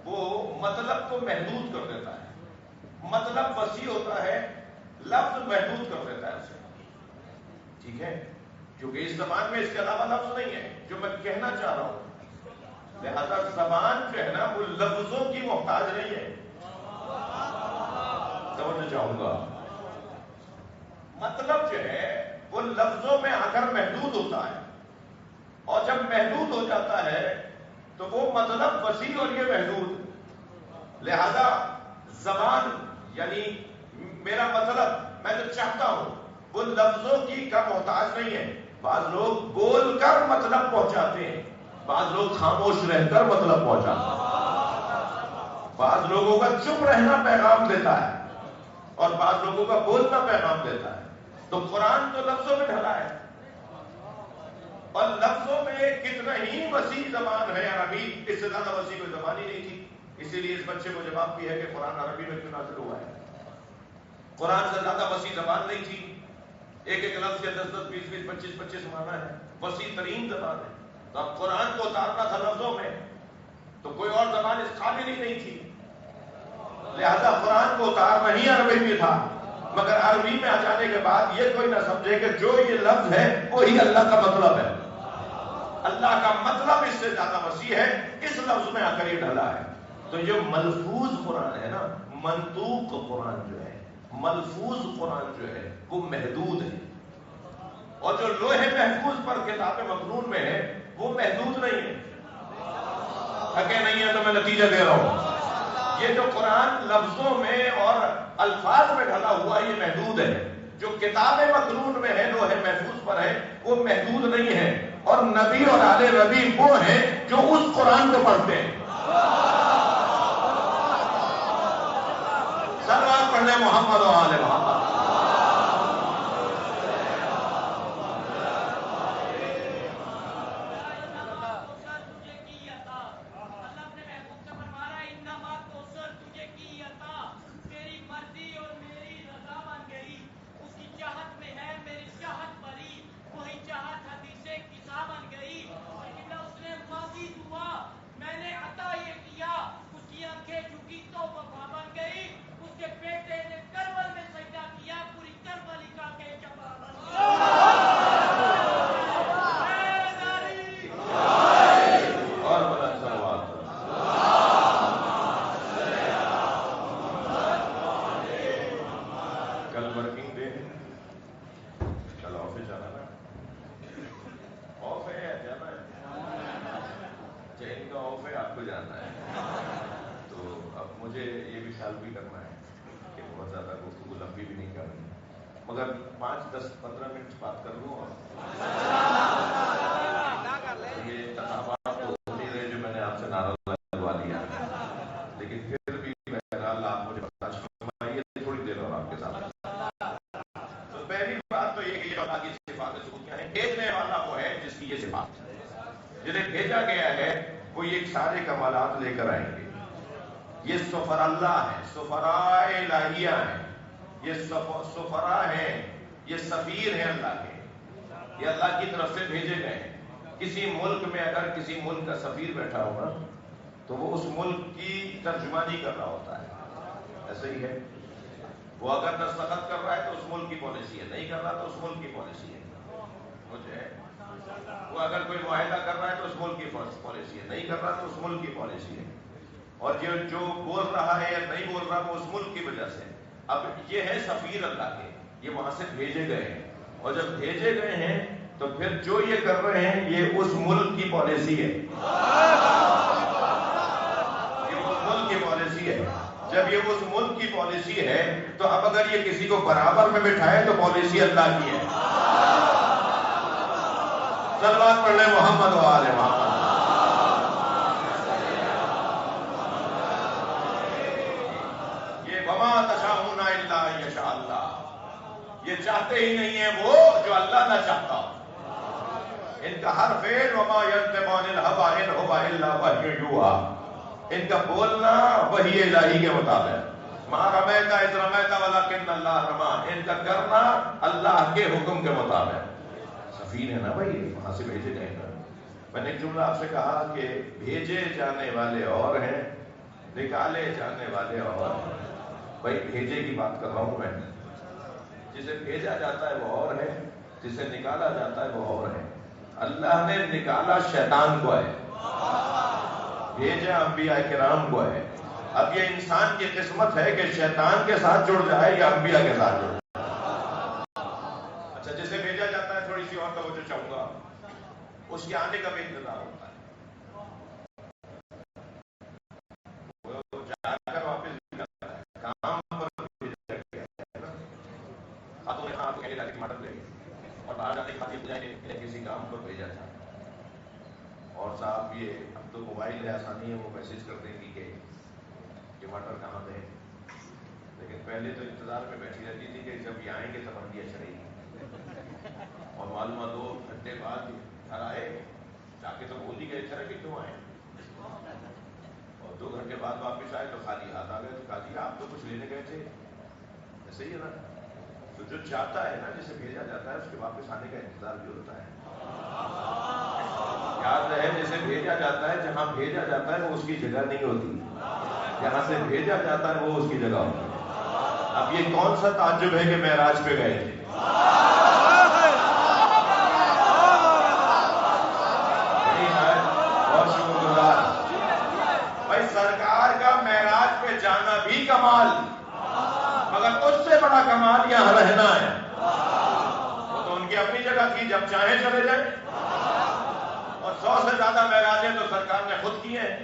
وہ مطلب کو محدود کر دیتا ہے. مطلب وسیع ہوتا ہے، لفظ محدود کر دیتا ہے اسے. ٹھیک ہے، کیونکہ اس زبان میں اس کے علاوہ لفظ نہیں ہے جو میں کہنا چاہ رہا ہوں. لہذا زبان جو ہے نا وہ لفظوں کی محتاج نہیں ہے. سمجھنا چاہوں گا، مطلب جو ہے وہ لفظوں میں آ کر محدود ہوتا ہے، اور جب محدود ہو جاتا ہے تو وہ مطلب وسیع اور یہ محدود. لہذا زبان یعنی میرا مطلب میں جو چاہتا ہوں وہ لفظوں کی کا محتاج نہیں ہے. بعض لوگ بول کر مطلب پہنچاتے ہیں، بعض لوگ خاموش رہ کر مطلب پہنچاتے ہیں. بعض لوگوں کا چپ رہنا پیغام دیتا ہے اور بعض لوگوں کا بولنا پیغام دیتا ہے. تو قرآن تو لفظوں میں ڈھلا ہے، اور لفظوں میں کتنا ہی وسیع زبان ہے عربی، اس سے زیادہ وسیع کوئی زبان ہی نہیں تھی. اسی لیے اس بچے کو جواب بھی ہے کہ قرآن عربی میں کیوں نازل ہوا ہے. قرآن سے زیادہ وسیع زبان نہیں تھی. ایک ایک لفظ کے 10 10 20 20 25 25 معنی ہے، وسیع ترین زبان ہے. تو اب قرآن کو اتارنا تھا لفظوں میں تو کوئی اور زبان اس قابل ہی نہیں تھی. لہذا قرآن کو اتارنا ہی عربی میں تھا. مگر عربی میں آ جانے کے بعد یہ کوئی نہ سمجھے کہ جو یہ لفظ ہے وہی اللہ کا مطلب ہے. اللہ کا مطلب اس سے زیادہ وسیع ہے، اس لفظ میں آ کر یہ ڈھلا ہے. تو یہ ملفوظ قرآن ہے نا، منطوق قرآن جو ہے، ملفوظ قرآن جو ہے وہ محدود ہے. اور جو لوح محفوظ پر کتاب مکنون میں ہے وہ محدود نہیں ہے. تھکے نہیں ہے تو میں نتیجہ دے رہا ہوں. یہ جو قرآن لفظوں میں اور الفاظ میں ڈھلا ہوا یہ محدود ہے. جو کتاب مکنون میں ہے لوح محفوظ پر ہے وہ محدود نہیں ہے. اور نبی اور آل نبی وہ ہیں جو اس قرآن کو پڑھتے ہیں. سلوات پڑھنے محمد و آل محمد. مگر 5-10-15 منٹ بات کر لوں اور یہ تنابات تو ہو نہیں رہے جو میں نے آپ سے نعرہ لگوا دیا، لیکن پھر بھی بہرحال آپ مجھے برداشت فرمائیے تھوڑی دیر اور آپ کے ساتھ. تو پہلی بات تو یہ کہ یہ اللہ کی صفات ثبوت کیا ہے. بھیجنے والا وہ ہے جس کی یہ صفات ہے. جنہیں بھیجا گیا ہے وہ یہ سارے کمالات لے کر آئیں گے. یہ سفر اللہ ہے، سفراء الہیہ ہیں، یہ سفراء ہیں، یہ سفیر ہیں اللہ کے، یہ اللہ کی طرف سے بھیجے گئے ہیں. کسی ملک میں اگر کسی ملک کا سفیر بیٹھا ہوگا تو وہ اس ملک کی ترجمانی کر رہا ہوتا ہے. ایسے ہی ہے، وہ اگر دستخط کر رہا ہے تو اس ملک کی پالیسی ہے، نہیں کر رہا تو اس ملک کی پالیسی ہے. مجھے وہ اگر کوئی معاہدہ کر رہا ہے تو اس ملک کی پالیسی ہے، نہیں کر رہا تو اس ملک کی پالیسی ہے، اور جو بول رہا ہے یا نہیں بول رہا وہ اس ملک کی وجہ سے۔ اب یہ ہے سفیر اللہ کے، یہ وہاں سے بھیجے گئے ہیں، اور جب بھیجے گئے ہیں تو پھر جو یہ کر رہے ہیں یہ اس ملک کی پالیسی ہے، یہ اس ملک کی پالیسی ہے۔ جب یہ اس ملک کی پالیسی ہے تو اب اگر یہ کسی کو برابر میں بٹھائے تو پالیسی اللہ کی ہے۔ صلوات پڑھ لیں محمد و آل محمد۔ یہ وما تشاءون الا ان یشاء اللہ، یہ چاہتے ہی نہیں ہیں وہ جو اللہ نہ چاہتا ہو۔ ان کا ہر فعل وما ينطق عن الهوى ان هو الا وحی یوحی، ان کا بولنا وحی الہی کے مطابق، ما رمیت اذ رمیت ولکن اللہ رمی، ان کا کرنا اللہ کے حکم کے مطابق۔ سفیر ہے نا بھائی، وہاں سے بھیجے گئے نا۔ میں نے ایک جملہ آپ سے کہا کہ بھیجے جانے والے اور ہیں، نکالے جانے والے اور ہیں۔ بھائی بھیجے کی بات کر رہا ہوں میں، جسے بھیجا جاتا ہے وہ اور ہے، جسے نکالا جاتا ہے وہ اور ہے۔ اللہ نے نکالا شیطان کو ہے، بھیجا انبیاء کرام کو ہے۔ اب یہ انسان کی قسمت ہے کہ شیطان کے ساتھ جڑ جائے یا انبیاء کے ساتھ جڑ جائے۔ اچھا جسے بھیجا جاتا ہے تھوڑی سی اور توجہ چاہوں گا، اس کے آنے کا بھی انتظار ہوتا ہے، وہ جا کر واپس بھی کرتا ہے، کام پر بھیجا گیا ہے نا۔ خاتون نے آپ کو کہنے لگا ٹماٹر لے اور باہر جانے کی خاطر انہیں کسی کام پر بھیجا تھا، اور صاحب یہ اب تو موبائل ہے، آسانی ہے، وہ میسج کر دیں گی کہ ٹماٹر کہاں دیں، لیکن پہلے تو انتظار میں بیٹھی رہتی تھی کہ جب یہ آئیں گے تب ہنڈیاں چڑھے گی، اور معلوم 2 گھنٹے بعد گھر آئے جا کے تو بھول ہی گئے تھے کہ کیوں آئے، اور 2 گھنٹے بعد واپس آئے تو خالی ہاتھ آ گئے، تو کہا جی آپ تو کچھ لینے گئے تھے، ایسے ہی ہے نا۔ تو جو چاہتا ہے نا، جسے بھیجا جاتا ہے اس کے واپس آنے کا انتظار بھی ہوتا ہے۔ یاد رہے جسے بھیجا جاتا ہے، جہاں بھیجا جاتا ہے وہ اس کی جگہ نہیں ہوتی، جہاں سے بھیجا جاتا ہے وہ اس کی جگہ ہوتی ہے۔ اب یہ کون سا تعجب ہے کہ معراج پہ گئے تھے؟ بہت شکر گزار بھائی، سرکار کا معراج پہ جانا بھی کمال، مگر اس سے بڑا کمال یہاں رہنا ہے۔ وہ تو ان کی اپنی جگہ تھی، جب چاہیں چلے جائیں، اور 100 سے زیادہ معراجیں تو سرکار نے خود کی ہیں۔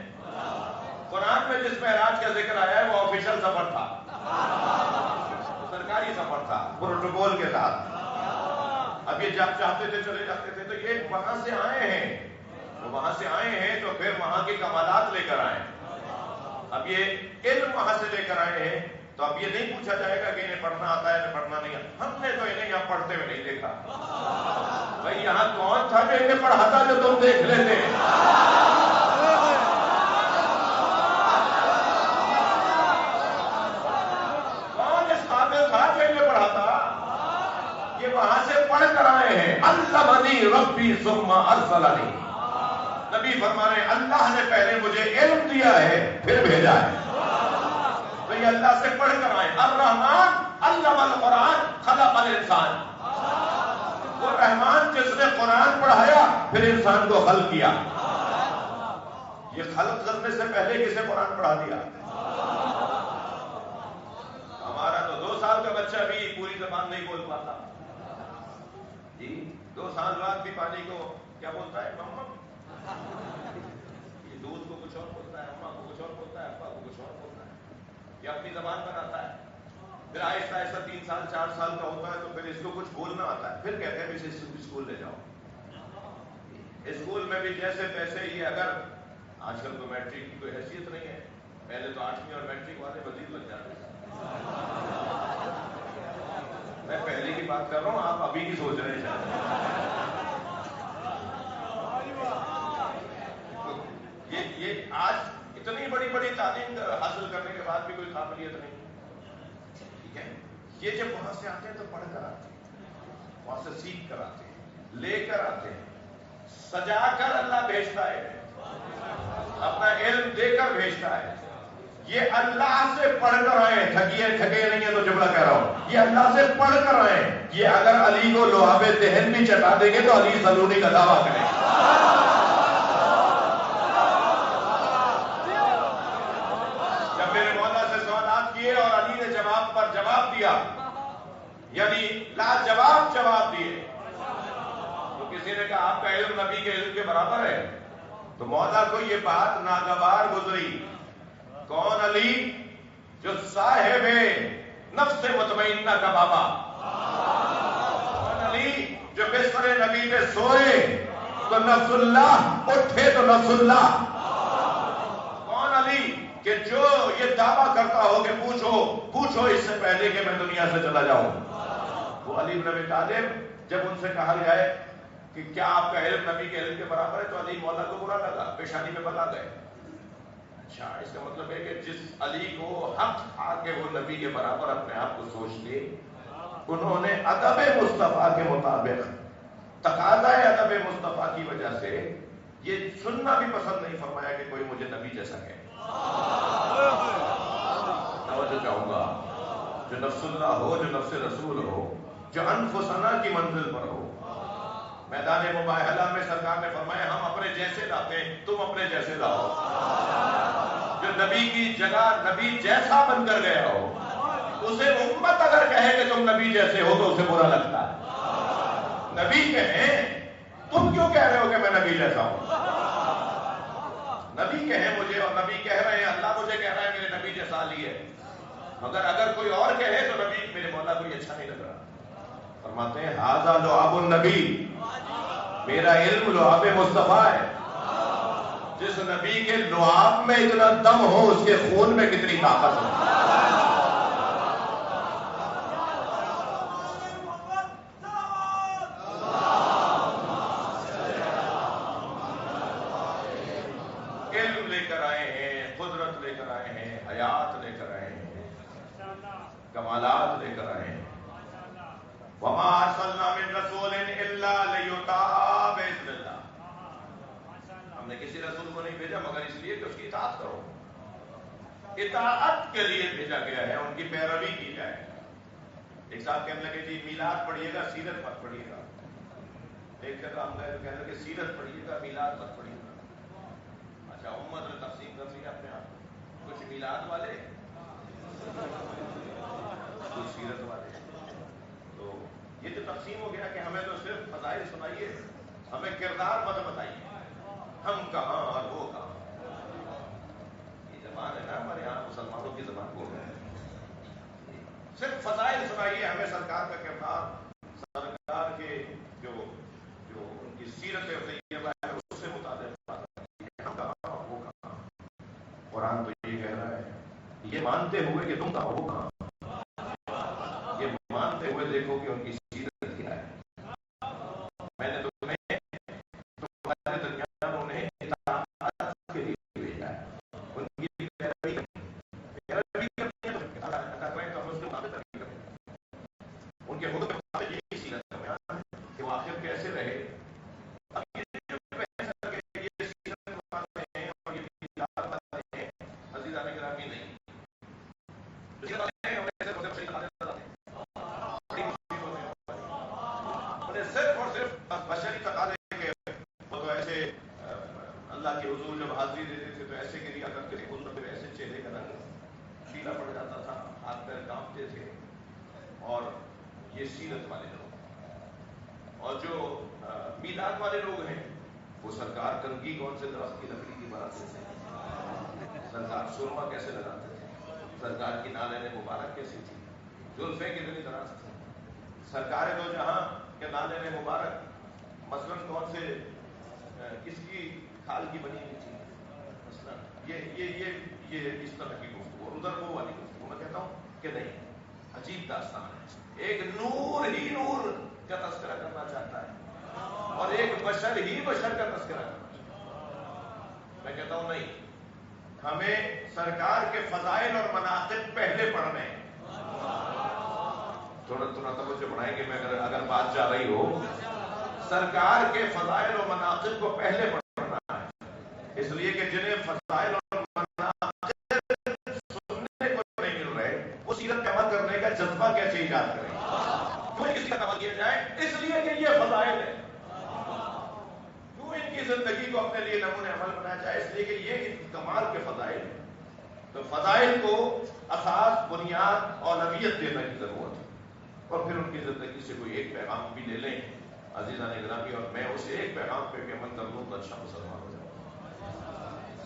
قرآن میں جس معراج کا ذکر آیا ہے وہ آفیشل سفر تھا، سرکاری سفر تھا پروٹوکول کے ساتھ۔ اب یہ جب چاہتے تھے چلے جاتے تھے، تو یہ وہاں سے آئے ہیں، تو وہاں سے آئے ہیں تو پھر وہاں کے کمالات لے کر آئے۔ اب یہ علم وہاں سے لے کر آئے ہیں، تو اب یہ نہیں پوچھا جائے گا کہ انہیں پڑھنا آتا ہے یا پڑھنا نہیں آتا۔ ہم نے تو انہیں یہاں پڑھتے ہوئے نہیں دیکھا۔ بھائی یہاں کون تھا جو انہیں پڑھاتا جو تم دیکھ لیتے؟ کون اس قابل تھا جو انہیں پڑھاتا؟ یہ وہاں سے پڑھ کر آئے ہیں۔ علمنی ربی ثم ارسلنی، نبی فرما رہے ہیں اللہ نے پہلے مجھے علم دیا ہے پھر بھیجا ہے۔ تو یہ اللہ سے پڑھ کر آئے۔ الرحمن علم القرآن خلق الانسان، وہ رحمان جس نے قرآن پڑھایا پھر انسان کو خلق کیا۔ یہ خلق کرنے سے پہلے کسے قرآن پڑھا دیا؟ ہمارا تو 2 سال کا بچہ بھی پوری زبان نہیں بول پاتا جی، 2 سال بعد بھی پانی کو کیا بولتا ہے؟ مما۔ یہ دودھ کو کچھ اور بولتا ہے، اماں کو کچھ اور بولتا ہے، ابا کو کچھ اور بولتا ہے، یہ اپنی زبان بناتا ہے۔ پھر آہستہ آہستہ 3 سال 4 سال کا ہوتا ہے تو پھر اس کو کچھ بولنا آتا ہے، پھر کہتے ہیں اسے اسکول لے جاؤ۔ اسکول میں بھی جیسے تیسے ہی، اگر آج کل تو میٹرک کی کوئی حیثیت نہیں ہے، پہلے تو 8ویں اور میٹرک والے وزیر لگ جاتے ہیں۔ میں پہلے کی بات کر رہا ہوں، آپ ابھی کی سوچ رہے ہیں یہ آج اتنی بڑی بڑی تعلیم حاصل کرنے کے بعد بھی کوئی قابلیت نہیں، ٹھیک ہے۔ یہ جب وہاں سے آتے ہیں تو پڑھ کر آتے ہیں، وہاں سے سیکھ کر آتے ہیں، لے کر آتے ہیں، سجا کر اللہ بھیجتا ہے، اپنا علم دے کر بھیجتا ہے۔ یہ اللہ سے پڑھ کر آئے، ٹھگے نہیں ہیں تو جملہ کہہ رہا ہوں، یہ اللہ سے پڑھ کر آئے. یہ اگر علی کو لعاب دہن بھی چٹا دیں گے تو علی سلونی کا دعویٰ کریں گے. جب میرے مولا سے سوالات کیے اور علی نے جواب پر جواب دیا، یعنی لاجواب جواب دیے، تو کسی نے کہا آپ کا علم نبی کے علم کے برابر ہے. تو مولا کو یہ بات ناگوار گزری. کون علی؟ جو صاحب نفس مطمئنہ کا بابا. کون علی؟ جو بستر نبی پہ سوئے تو نفس اللہ، اٹھے تو نفس اللہ. کون علی؟ کہ جو یہ دعویٰ کرتا ہو کہ پوچھو اس سے پہلے کہ میں دنیا سے چلا جاؤں. وہ علی بن ابی طالب جب ان سے کہا جائے کہ کیا آپ کا علم نبی کے علم کے برابر ہے، تو علی مولا کو برا لگا، پیشانی میں بتا گئے. اچھا، اس کا مطلب ہے کہ جس علی کو حق تھا کہ وہ نبی کے برابر اپنے آپ کو سوچ لے، انہوں نے ادب مصطفیٰ کے مطابق، تقاضۂ ادب مصطفیٰ کی وجہ سے یہ سننا بھی پسند نہیں فرمایا کہ کوئی مجھے نبی جیسا کہے. توجہ چاہوں گا، جو نفس اللہ ہو، جو نفس رسول ہو، جو انفسنا کی منزل پر ہو. میدان مباہلہ میں سرکار نے فرمایا ہم اپنے جیسے لاتے ہیں، تم اپنے جیسے لاؤ. جو نبی کی جگہ نبی جیسا بن کر گیا ہو، اسے امت اگر کہے کہ تم نبی جیسے ہو تو اسے برا لگتا ہے. نبی کہیں تم کیوں کہہ رہے ہو کہ میں نبی جیسا ہوں؟ نبی کہیں مجھے، اور نبی کہہ رہے ہیں، اللہ مجھے کہہ رہا ہے میرے نبی جیسا علی ہے. مگر اگر کوئی اور کہے تو نبی میرے مولا کو یہ اچھا نہیں لگ رہا. فرماتے ہیں ھذا لعاب النبی، میرا علم لعاب مصطفیٰ ہے. جس نبی کے لعاب میں اتنا دم ہو، اس کے خون میں کتنی طاقت ہو. علم لے کر آئے ہیں، قدرت لے کر آئے ہیں، حیات لے کر آئے ہیں، کمالات لے کر آئے ہیں. وما ارسلنا من رسول الا لیطاع باذن اللہ. ہم نے کسی رسول کو نہیں بھیجا مگر اس لیے کہ اس کی اطاعت کرو. اطاعت کے لیے بھیجا گیا ہے، ان کی پیروی کی جائے. ایک صاحب کہنے لگے جی میلاد پڑھیے گا، سیرت مت پڑھیے گا. ایک جگہ ہم گئے تو کہنے لگے سیرت پڑھیے گا، میلاد مت پڑھیے گا. اچھا، امت نے تقسیم کر لیا اپنے آپ، کچھ میلاد والے، کچھ سیرت والے. تو یہ جو تقسیم ہو گیا کہ ہمیں تو صرف فضائل سنائیے، ہمیں کردار مت بتائیے، ہم کہاں اور وہ کہاں. یہ زبان ہے نا ہمارے یہاں مسلمانوں کی زبان کو ہے، صرف فضائل سنائیے، ہمیں سرکار کا کردار، سرکار کے جو ان کی سیرت طیبہ ہے اس سے متعلق ہم کہاں وہ کہاں. قرآن تو یہ کہہ رہا ہے، یہ مانتے ہوئے کہ تم کہاں وہ کہاں، یہ مانتے ہوئے دیکھو کہ ان کی سیرت کیا ہے. میں نے تمہیں تمہارے درمیان انہیں اطاعت کے لیے بھیجا ہے، ان کی پیروی کرنی ہے، ان کے خود یہی سیرت ہے کہ وہ آخر کیسے رہے. اب یہ جو بحث ہے کہ یہ سیرت والے ہیں اور یہ میلاد والے ہیں، عزیزان گرامی نہیں. صرف اور صرف بشری تقاضے کے وہ تو ایسے اللہ کے حضور جب حاضری دیتے تھے تو ایسے گریا کرتے تھے، ان پہ ایسے چہرے کا رنگ پیلا پڑ جاتا تھا، ہاتھ پیر کانپتے تھے. اور یہ سیرت والے لوگ. اور جو میلاد والے لوگ ہیں وہ سرکار کنگھی کون سے درخت کی لکڑی کی بناتے تھے، سرکار سرما کیسے لگاتے تھے، سرکار کی نالین مبارک کیسی تھی، زلفیں کتنی طرح سے، سرکار دو جہاں کے نالین مبارک مثلاً کون سے کس کی کھال کی بنی ہوئی تھی. مثلاً یہ اس طرح کی گفتگو اور ادھر وہ والی گفتگو. میں کہتا ہوں کہ نہیں، عجیب داستان ہے. ایک نور ہی نور کا تذکرہ کرنا چاہتا ہے اور ایک بشر ہی بشر کا تذکرہ کرنا چاہتا ہے. میں کہتا ہوں نہیں، ہمیں سرکار کے فضائل اور مناقب پہلے پڑھنے ہیں. تھوڑا توجہ بڑھائیں گے. میں اگر بات جا رہی ہو، سرکار کے فضائل اور مناقب کو پہلے پڑھنا ہے، اس لیے کہ جنہیں فضائل اور مناقب اور کیسے ایجاد کریں؟ کیوں کسی کا عمل کیا جائے؟ اس لیے کہ یہ فضائل ہے. کیوں ان کی زندگی کو اپنے لیے نمونے عمل بنایا جائے؟ اس لیے کہ یہ کمال کے فضائل ہیں. تو فضائل کو اساس، بنیاد، اولویت دینے کی ضرورت ہے. اور پھر ان کی زندگی سے کوئی ایک پیغام بھی لے لیں عزیزان گرامی، اور میں اسے ایک پیغام پہ بھی عمل کر لوں تو اچھا مسلمان ہو جاؤں.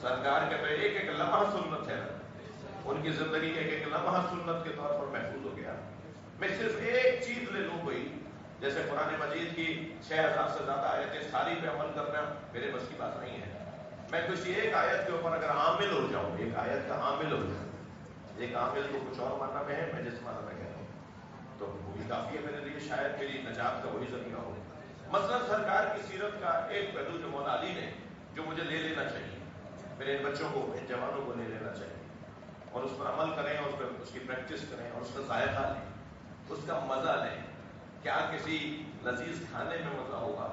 سرکار کے تو ایک ایک لمحہ سنت ہے، ان کی زندگی ایک ایک لمحہ سنت کے طور پر محفوظ ہو گیا. میں صرف ایک چیز لے لوں کوئی، جیسے قرآن مجید کی 6000 سے زیادہ آیتیں، ساری پہ عمل کرنا میرے بس کی بات نہیں ہے. میں کسی ایک آیت کے اوپر اگر عامل ہو جاؤں، ایک آیت کا عامل ہو جاؤں، ایک عامل کو کچھ اور ماننا میں ہے، میں جس معنی میں کہتا ہوں تو وہی کافی ہے میرے لیے، شاید میری نجات کا وہی ذریعہ ہو. مثلا سرکار کی سیرت کا ایک پہلو جو مولا علی نے، جو مجھے لے لینا چاہیے، میرے ان بچوں کو، ان جوانوں کو لے لینا چاہیے، اور اس پر عمل کریں، اور اس کی پریکٹس کریں، اور اس کا ذائقہ لیں، اس کا مزہ لیں. کیا کسی لذیذ کھانے میں مزہ ہوگا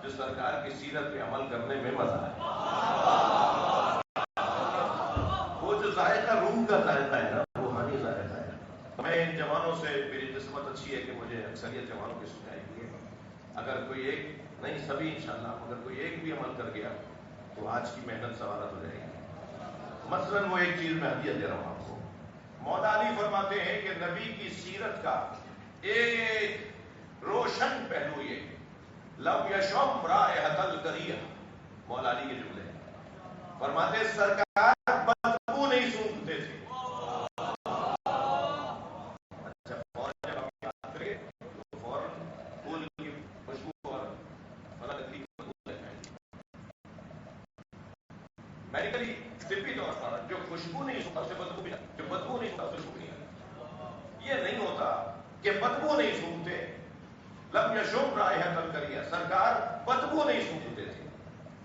جو سرکار کی سیرت پہ عمل کرنے میں مزہ ہے؟ وہ جو ذائقہ روح کا ذائقہ ہے نا، روحانی ذائقہ ہے. میں ان جوانوں سے، میری قسمت اچھی ہے کہ مجھے اکثریت جوانوں کی سنائی دی ہے. اگر کوئی ایک نہیں، سبھی انشاءاللہ، اگر کوئی ایک بھی عمل کر گیا تو آج کی محنت سوارت ہو جائے گی. مثلا وہ ایک چیز میں ہدیہ دے رہا ہوں آپ کو. مولا علی فرماتے ہیں کہ نبی کی سیرت کا ایک روشن پہلو یہ، لم یشم رائحۃ الکریہ. مولا علی کے جملے فرماتے ہیں سرکار بدبو نہیں سونگھتے تھے. اچھا، فوراً جب آپ یاد کریں تو فوراً پھول کی خوشبو اور فلاں کی بدبو لگائیں. میڈیکلی طبی طور پر جو خوشبو نہیں سونگھتا اسے بدبو بھی، جو بدبو نہیں سونگھتا اسے خوشبو نہیں آتی. یہ نہیں ہوتا کہ بدبو نہیں سونگھتے. لم یشم رائحۃ الکریہ، سرکار بدبو نہیں سونگھتے تھے.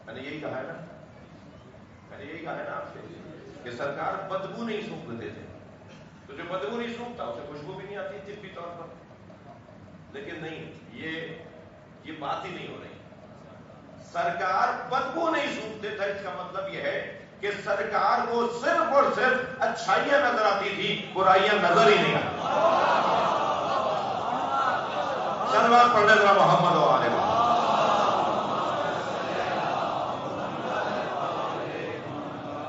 میں نے یہی کہا ہے نا، میں نے یہی کہا ہے نا آپ سے کہ سرکار بدبو نہیں سونگھتے تھے. تو جو بدبو نہیں سونگھتا اسے خوشبو بھی نہیں آتی طبی طور پر. لیکن نہیں، یہ بات ہی نہیں ہو رہی. سرکار بدبو نہیں سونگھتے تھے، اس کا مطلب یہ ہے کہ سرکار کو صرف اور صرف اچھائیاں نظر آتی تھی، برائیاں نظر ہی نہیں آتی. سلوات پڑھنے ذرا محمد و آل محمد.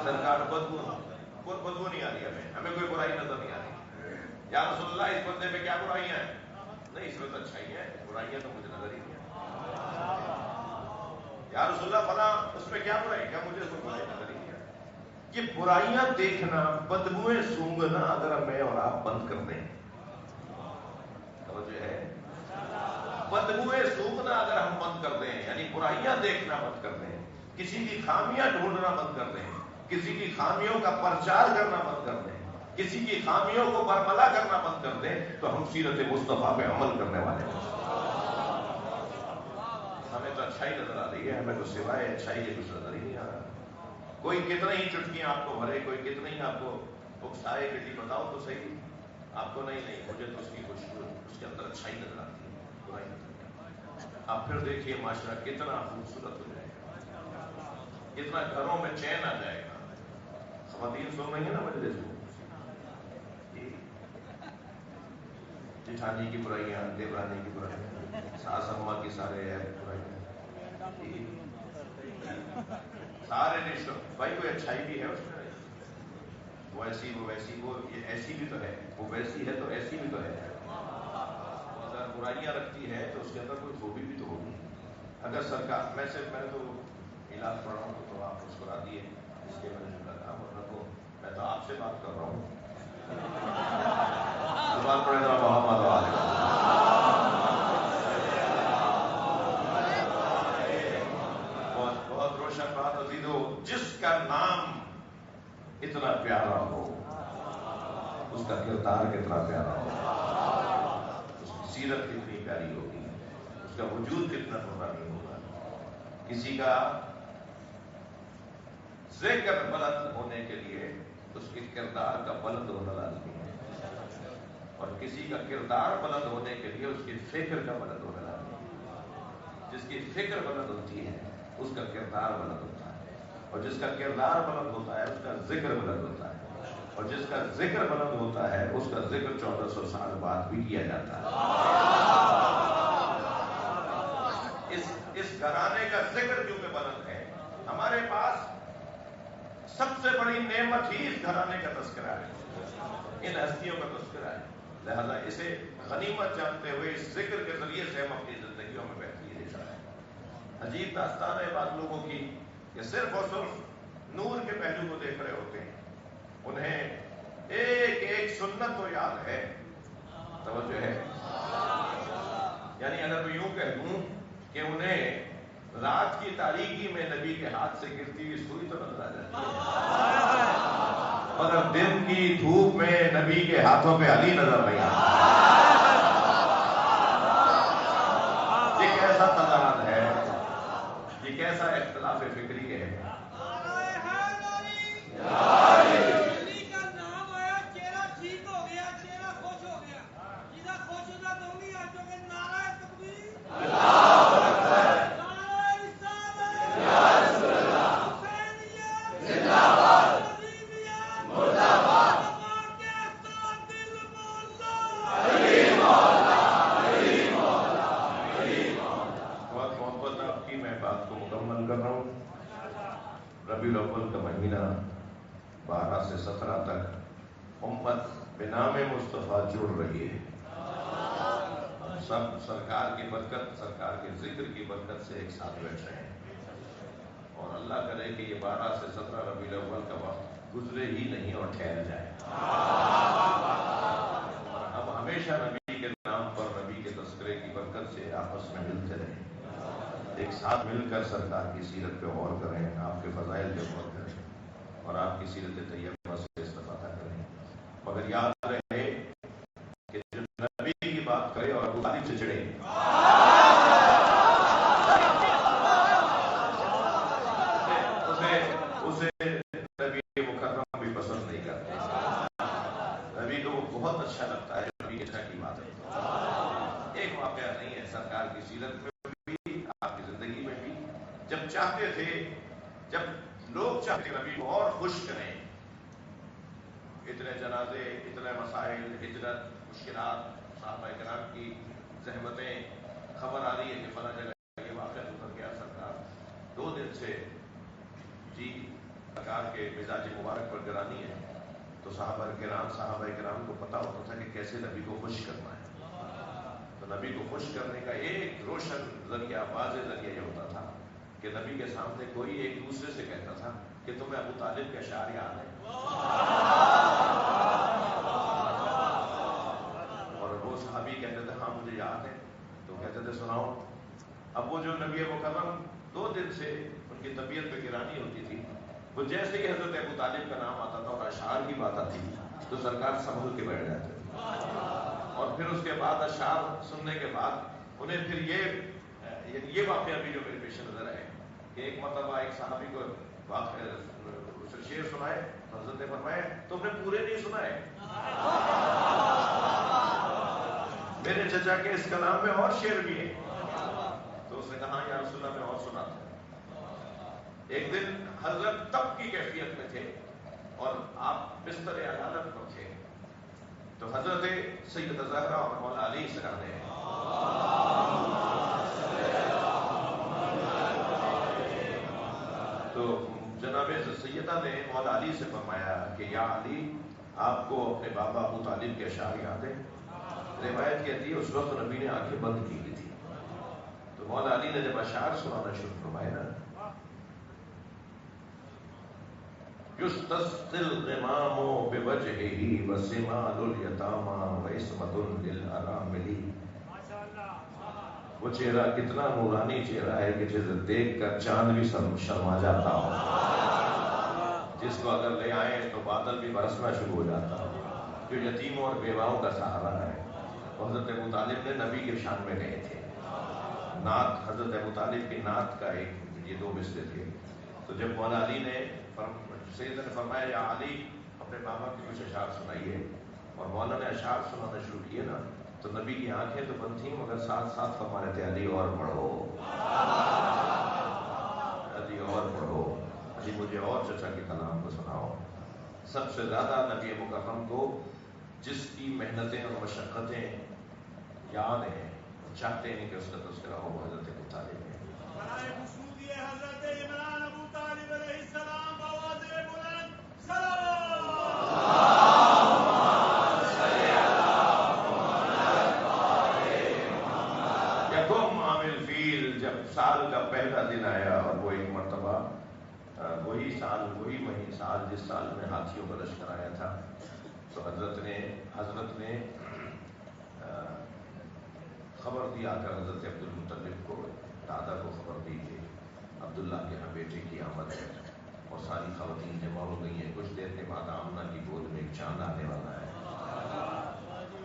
سرکار بدبو نہیں آ رہی ہمیں کوئی برائی نظر نہیں آ رہی. یا رسول اللہ اس بندے میں کیا برائیاں ہیں؟ نہیں، اس میں تو اچھائیاں ہیں، برائیاں تو مجھے نظر ہی نہیں آ. یا رسول اللہ فلاں اس میں کیا برائی؟ کیا مجھے اس میں برائی نظر ہی نہیں آ. یہ برائیاں دیکھنا، بدبوئیں سونگھنا اگر میں اور آپ بند کر دیں، توجہ ہے، بدبوئیں سونگھنا اگر ہم بند کر دیں، یعنی برائیاں دیکھنا بند کر دیں، کسی کی خامیاں ڈھونڈنا بند کر دیں، کسی کی خامیوں کا پرچار کرنا بند کر دیں، کسی کی خامیوں کو برملا کرنا بند کر دیں، تو ہم سیرت مصطفیٰ پہ عمل کرنے والے ہیں. ہمیں تو اچھائی نظر آ رہی ہے، ہمیں تو سوائے اچھائی کے کچھ نظر ہی نہیں آ رہا. کوئی کتنا ہی چٹکیاں آپ کو بھرے، کوئی کتنا ہی آپ کو اکسائے کہ جی بتاؤ تو صحیح، آپ کو نہیں، مجھے تو اس کی خوشبو، اس کے اندر اچھائی نظر آتی ہے، برائی نظر نہیں آتی. اب پھر دیکھیے معاشرہ کتنا خوبصورت ہو جائے گا، کتنا گھروں میں چین آ جائے گا. خواتین سن رہی ہیں نا مجلس کو؟ جٹھانی کی برائیاں، دیورانی کی برائیاں، ساس اماں کی سارے برائیاں، سارے رشتوں. بھائی کوئی اچھائی بھی ہے اس میں؟ وہ ایسی، وہ ویسی، وہ یہ ایسی بھی تو ہے، وہ ویسی ہے تو ایسی بھی تو ہے. اگر برائیاں رکھتی ہے تو اس کے اندر کوئی خوبی بھی تو ہوگی. اگر سرکار، میں تو علاج پڑھ رہا ہوں تو آپ مسکرا دیے اس کے میں نے جملہ کہا، ورنہ تو میں تو آپ سے بات کر رہا ہوں. سلوات پڑھے ذرا محمد و آل محمد. بہت روشن بات عزیزو، جس کا نام اتنا پیارا ہو اس کا کردار کتنا پیارا ہو، اس کی سیرت کتنی پیاری ہوگی، اس کا وجود کتنا نورانی ہوگا. کسی کا ذکر بلند ہونے کے لیے اس کے کردار کا بلند ہونا لازمی ہے، اور کسی کا کردار بلند ہونے کے لیے اس کی فکر کا بلند ہونا لازمی ہے. جس کی فکر بلند ہوتی ہے اس کا کردار بلند ہوتا ہے، اور جس کا کردار بلند ہوتا ہے اس کا ذکر بلند ہوتا ہے. اور جس کا ذکر بلند ہوتا ہے اس کا ذکر 1400 سال بعد بھی کیا جاتا ہے. اس گھرانے کا ذکر کیونکہ بلند ہے، ہمارے پاس سب سے بڑی نعمت ہی اس گھرانے کا تذکرہ ہے، ان ہستیوں کا تذکرہ ہے. لہذا اسے غنیمت جانتے ہوئے اس ذکر کے ذریعے سے ہم اپنی زندگیوں میں بہتری لے جائیں. عجیب داستان ہے بعض لوگوں کی کہ صرف اور صرف نور کے پہلو کو دیکھ رہے ہوتے ہیں، انہیں ایک ایک سنت تو یاد ہے. توجہ ہے؟ یعنی اگر میں یوں کہہ دوں کہ انہیں رات کی تاریکی میں نبی کے ہاتھ سے گرتی ہوئی سوئی تو نظر آ جاتی ہے، مگر دن کی دھوپ میں نبی کے ہاتھوں پہ علی نظر نہیں آتا. یہ کیسا تضاد ہے، یہ کیسا اختلاف فکری ہے. ربیع الاول کا مہینہ 12 سے 17 تک امت بنام مصطفیٰ جڑ رہی ہے. سب سرکار کی برکت، سرکار کے ذکر کی برکت سے ایک ساتھ بیٹھ رہے ہیں، اور اللہ کرے کہ یہ 12 سے 17 ربیع الاول کا وقت گزرے ہی نہیں اور ٹھہر جائے. اب ہمیشہ نبی کے نام پر، نبی کے تذکرے کی برکت سے آپس میں ملتے رہیں، ایک ساتھ مل کر سرکار کی سیرت پہ غور کریں، آپ کے فضائل پہ غور کریں، اور آپ کی سیرت طیبہ سے استفادہ کریں. مگر یاد رہے کہ جو نبی کی بات کرے اور ابو طالب سے چڑھے، اسے نبی مکرم بھی پسند نہیں کرتے. نبی کو بہت اچھا لگتا ہے نبی کے کی بات ہے. ایک واقعہ نہیں ہے، سرکار کی سیرت میں بھی، آپ کی زندگی میں بھی، جب چاہتے تھے، جب لوگ چاہتے نبی کو اور خوش کریں، اتنے جنازے، اتنے مسائل، ہجرت، مشکلات، صحابہ کرام کی زحمتیں، خبر آ رہی ہے کہ فلاں جگہ یہ واقعہ گزر گیا، سرکار 2 دن سے جی سرکار کے مزاج مبارک پر گرانی ہے. تو صحابہ کرام کو پتا ہوتا تھا کہ کیسے نبی کو خوش کرنا ہے. تو نبی کو خوش کرنے کا ایک روشن ذریعہ، واضح ذریعہ یہ ہوتا تھا کہ نبی کے سامنے کوئی ایک دوسرے سے کہتا تھا کہ تمہیں ابو طالب کے اشعار یاد ہیں؟ اور وہ صحابی کہتے تھے ہاں مجھے یاد ہے. تو کہتے تھے سناؤ. اب وہ جو نبی مکرم 2 دن سے ان کی طبیعت پہ گرانی ہوتی تھی، وہ جیسے ہی حضرت ابو طالب کا نام آتا تھا اور اشعار کی بات آتی تھی تو سرکار سنبھل کے بیٹھ جاتے تھے. اور پھر اس کے بعد اشعار سننے کے بعد انہیں پھر یہ واقعہ بھی جو میرے پیش نظر ہے کہ ایک مرتبہ ایک صحابی کو شعر سنائے تو حضرت نے فرمایا تم نے پورے نہیں سنائے، میرے چچا کے اس کلام میں اور شعر بھی ہے. تو اس نے کہا یا رسول اللہ میں اور سناتا ہوں. ایک دن حضرت تب کی کیفیت میں تھے اور آپ بستر عدالت پر تھے، تو حضرت سید زہرا اور مولا علی سرکار نے تو جناب سیدہ نے مولا علی سے فرمایا کہ یا علی، آپ کو اپنے بابا ابو طالب کے اشعار یاد ہیں؟ روایت کہتی ہے اس وقت نبی نے آنکھیں بند کی ہوئی تھی. تو مولا علی نے جب اشعار سنانا شروع فرمایا نا، یستسقی الغمام بوجهه وسمال الیتامی وعصمۃ للارامل. وہ چہرہ کتنا نورانی چہرہ ہے کہ جسے دیکھ کر چاند بھی شرما جاتا ہو، جس کو اگر لے آئیں تو بادل بھی برسنا شروع ہو جاتا ہو، جو یتیموں اور بیواؤں کا سہارا ہے. حضرت ابو طالب نے نبی کے شان میں گئے تھے. نعت، حضرت ابو طالب کی نعت کا یہ 2 مسئلے تھے. تو جب مولا علی نے سیدہ نے فرمایا یا علی اپنے بابا کے کچھ اشعار سنائیے، اور مولا نے اشعار سنانا شروع کیے نا تو نبی کی آنکھیں تو بند تھیں مگر ساتھ ساتھ فرمانے تھے علی اور پڑھو، علی اور پڑھو، علی مجھے اور چچا کے کلام کو سناؤ. سب سے زیادہ نبی مکرم کو جس کی محنتیں اور مشقتیں یاد ہیں، چاہتے ہیں کہ اس کا تذکرہ ہو، حضرت ابو طالب ہے۔ حضرت عمران ابو طالب علیہ السلام بآواز بلند یکم عام الفیل، جب سال کا پہلا دن آیا اور وہ ایک مرتبہ وہی سال جس سال میں ہاتھیوں کا لشکر آیا تھا، تو حضرت نے خبر دی، آ کر حضرت عبد المطلب کو، دادا کو خبر دی کہ عبداللہ کے یہاں بیٹے کی آمد ہے اور ساری خواتین جمع ہو گئی ہیں، کچھ دیر کے بعد آمنہ کی گود میں ایک چاند آنے والا ہے۔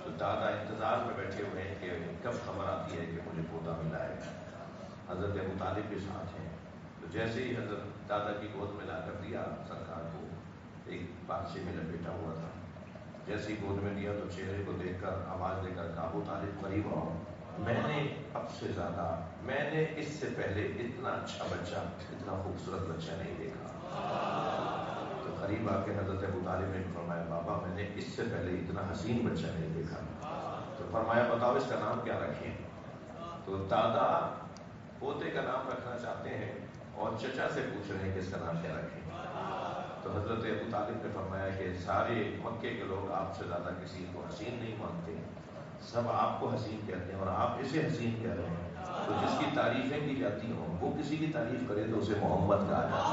تو دادا انتظار میں بیٹھے ہوئے ہیں کہ کب خبر آتی ہے کہ مجھے پوتا ملا ہے۔ حضرت ابو طالب کے ساتھ ہیں، تو جیسے ہی حضرت دادا کی گود میں لا کر دیا سرکار کو، ایک بادشاہ میں لپیٹا ہوا تھا، جیسے ہی گود میں دیا تو چہرے کو دیکھ کر آواز دے کر کہا، ابو طالب قریب آؤ، میں نے اب سے زیادہ، میں نے اس سے پہلے اتنا اچھا بچہ، اتنا خوبصورت بچہ نہیں دیکھا۔ تو قریب آ کے حضرت ابو طالب نے فرمایا، بابا میں نے اس سے پہلے اتنا حسین بچہ نہیں دیکھا۔ تو فرمایا، بتاؤ اس کا نام کیا رکھیں؟ تو دادا پوتے کا نام رکھنا چاہتے ہیں اور چچا سے پوچھ رہے ہیں کہ اس کا نام کیا رکھیں۔ تو حضرت ابو طالب نے فرمایا کہ سارے مکے کے لوگ آپ سے زیادہ کسی کو حسین نہیں مانتے، سب آپ کو حسین کہتے ہیں اور آپ اسے حسین کہہ رہے ہیں، تو جس کی تعریفیں کی جاتی ہوں وہ کسی کی تعریف کرے تو اسے محمد کہا جاتا ہے،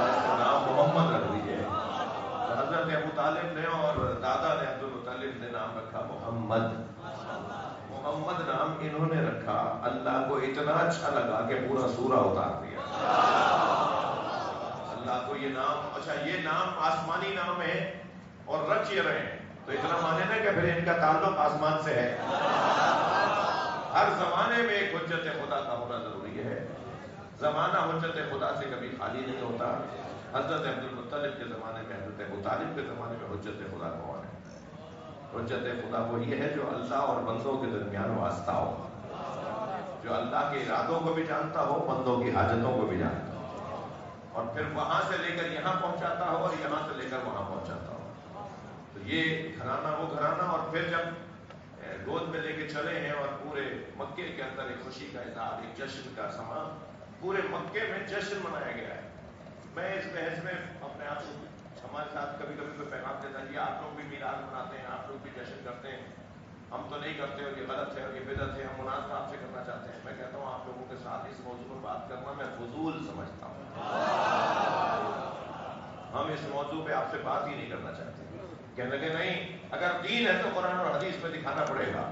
اس کا نام محمد رکھ دیجیے۔ تو حضرت ابو طالب نے اور دادا نے عبد المطلب نے نام رکھا محمد۔ محمد نام انہوں نے رکھا، اللہ کو اتنا اچھا لگا کہ پورا سورہ اتار دیا۔ اللہ کو یہ نام، اچھا یہ نام آسمانی نام ہے اور رچ یہ رہے ہیں، تو اتنا مانے نا کہ پھر ان کا تعلق آسمان سے ہے۔ ہر زمانے میں ایک حجت خدا کا ہونا ضروری ہے، زمانہ حجت خدا سے کبھی خالی نہیں ہوتا۔ حضرت عبد المطلب کے زمانے میں، حضرت ابو طالب کے زمانے میں حجت خدا کون ہے؟ حجت خدا وہی ہے جو اللہ اور بندوں کے درمیان واسطہ ہو، جو اللہ کے ارادوں کو بھی جانتا ہو، بندوں کی حاجتوں کو بھی جانتا ہو، اور پھر وہاں سے لے کر یہاں پہنچاتا ہو اور یہاں سے لے کر وہاں پہنچاتا ہو۔ تو یہ گھرانہ وہ گھرانہ، اور پھر جب گود میں لے کے چلے ہیں اور پورے مکے کے اندر ایک خوشی کا اظہار، ایک جشن کا سما، پورے مکے میں جشن منایا گیا ہے۔ میں اس بحث میں اپنے آپ کو، ہمارے ساتھ کبھی کبھی کوئی پیغام دیتا ہے کہ آپ لوگ بھی میلاد مناتے ہیں، آپ لوگ بھی جشن کرتے ہیں، ہم تو نہیں کرتے اور یہ غلط ہے اور یہ بدعت ہے، ہم مناظرہ آپ سے کرنا چاہتے ہیں۔ میں کہتا ہوں آپ لوگوں کے ساتھ اس موضوع پر بات کرنا میں فضول سمجھتا ہوں، ہم اس موضوع پہ آپ سے بات ہی نہیں کرنا چاہتے۔ کہنے لگے نہیں، اگر دین ہے تو قرآن اور حدیث میں دکھانا پڑے گا،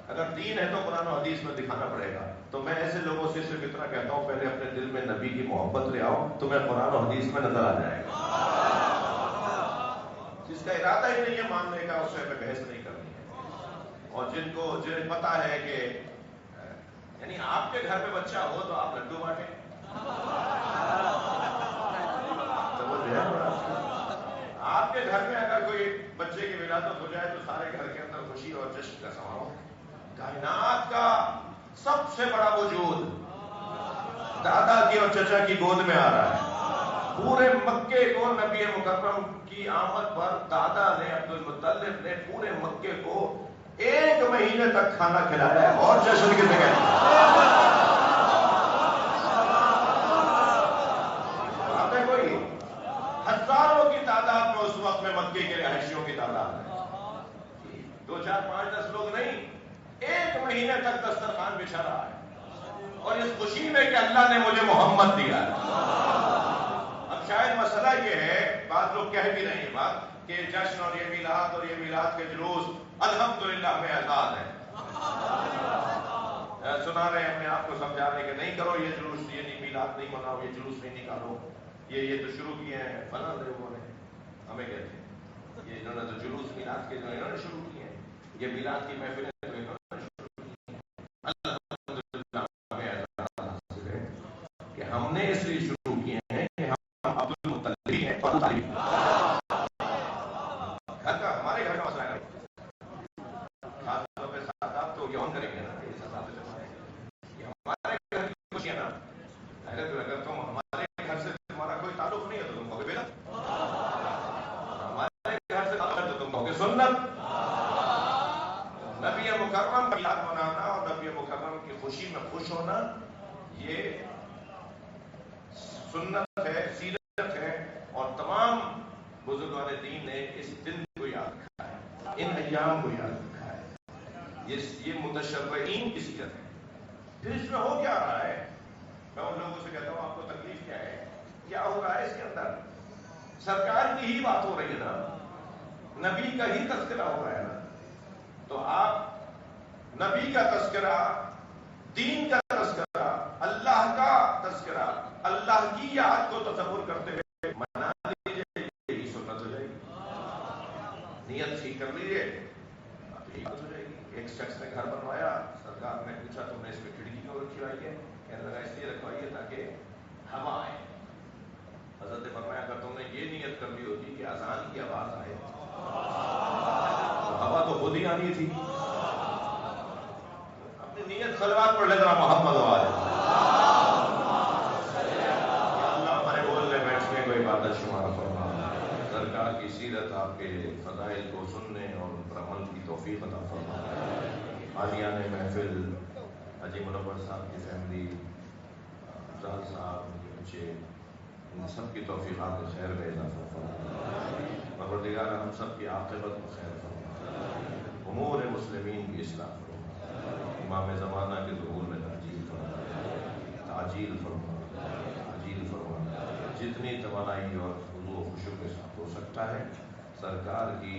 اگر دین ہے تو قرآن و حدیث میں دکھانا پڑے گا۔ تو میں ایسے لوگوں سے صرف اتنا کہتا ہوں، پہلے اپنے دل میں نبی کی محبت لے آؤ، تمہیں قرآن و حدیث میں نظر آ جائے گا۔ جس کا ارادہ ہی نہیں ہے ماننے کا، اس سے ہمیں بحث نہیں کرنی ہے۔ اور جنہیں پتا ہے کہ یعنی آپ کے گھر میں بچہ ہو تو آپ لڈو بانٹیں، آپ کے گھر میں اگر کوئی بچے کی ولادت ہو جائے تو سارے گھر کے اندر خوشی اور جشن کا سما ہو۔ کائنات کا سب سے بڑا وجود دادا کی اور چچا کی گود میں آ رہا ہے۔ پورے مکے کو نبی مکرم کی آمد پر دادا نے، عبد المطلب نے پورے مکے کو 1 مہینے تک کھانا کھلایا ہے اور جشن کے بغیر۔ کوئی ہزاروں کی تعداد میں اس وقت میں مکے کے رہائشیوں کی تعداد ہے، 2 4 5 10 لوگ نہیں، 1 مہینے تک دسترخوان بچھا رہا ہے، اور اس خوشی میں کہ اللہ نے مجھے محمد دیا ہے۔ اب شاید مسئلہ یہ ہے، بعض لوگ کہہ بھی رہے ہیں بات، کہ جشن اور یہ میلاد کے جلوس الحمدللہ میں آزاد ہے، سنا رہے ہیں، اپنے آپ کو سمجھا رہے ہیں کہ نہیں کرو یہ جلوس، یہ نہیں، میلاد نہیں مناؤ، یہ جلوس نہیں نکالو، یہ تو شروع کیے ہیں فلاں لوگوں نے، ہمیں کہتے ہیں یہ انہوں نے تو جلوس میلاد کے جو انہوں نے شروع کیے ہیں، یہ میلاد کی محفلیں تو انہوں نے شروع کی ہیں۔ الحمدللہ ہمیں اعزاز حاصل ہے کہ ہم نے اس لیے شروع کیے ہیں کہ ہم عبد المطلب ہیں اور طالب گھر کا، ہمارے گھر کا مسئلہ ہے، خاص طور پہ سادات تو یہ کریں گے نا، یہ سادات ہمارے گھر کی خوشی ہے نا۔ اگر تم سنت ہے، سیرت ہے، اور تمام بزرگان دین نے اس دن کو یاد رکھا ہے، ان ایام کو یاد رکھا ہے۔ یہ متشرعین کی سیرت ہے۔ پھر اس میں ہو کیا رہا ہے؟ میں ان لوگوں سے کہتا ہوں آپ کو تکلیف کیا ہے؟ کیا ہو رہا ہے اس کے اندر؟ سرکار کی ہی بات ہو رہی ہے نا، نبی کا ہی تذکرہ ہو رہا ہے نا، تو آپ نبی کا تذکرہ، دین کا تذکرہ، اللہ کا تذکرہ، اللہ کی یاد کو تصور کرتے ہوئے منا لیجیے، یہی سنت ہو جائے گی۔ نیت ٹھیک کر لیجیے، یہی بات ہو جائے گی۔ ایک شخص نے گھر بنوایا، سرکار نے پوچھا تم نے اس میں کھڑکی کیوں رکھی ہوئی ہے؟ کہنے لگا اس لیے رکھوائی ہے تاکہ ہوا آئے۔ حضرت نے فرمایا اگر تم نے یہ نیت کر لی ہوتی کہ اذان کی آواز آئے تو ہوا تو خود ہی آنی تھی۔ اپنی نیت خلوات پڑھ لے ذرا محمد آواز۔ اللہ ہمارے بولنے بیٹھنے کو عبادت شمار فرما، سرکار کی سیرت آپ کے فضائل کو سننے اور ان پر عمل کی توفیق عطا فرما۔ حالیان محفل، حاجی منور صاحب کی فیملی، افضال صاحب، ان کے بچے، ان سب کی توفیقات خیر میں اضافہ فرما۔ پروردگار ہم سب کی عاقبت کو خیر فرما، امور مسلمین کی اصلاح فرما، امام زمانہ کے ظہور میں تعجیل فرما، تعجیل فرما، تعجیل فرما۔ جتنی توانائی اور خضوع و خشوع کے ساتھ ہو سکتا ہے سرکار کی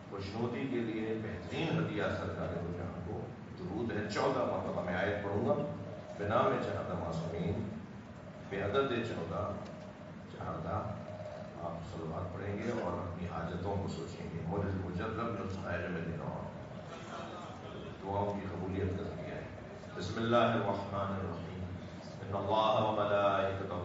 خوشنودی کے لیے بہترین ہدیہ سرکار دو جہاں کو درود ہے۔ 14 مرتبہ میں آیت پڑھوں گا، بنام چہادہ معصومین، بے عدد 14 چہادہ آپ صلوات پڑھیں گے اور اپنی حاجتوں کو سوچیں گے۔ مجرب نسخہ ہے جو میں دے رہا ہوں، دعاؤں کی قبولیت کا ذریعہ ہے۔ بسم اللہ الرحمن الرحیم، ان اللہ و ملائکتہ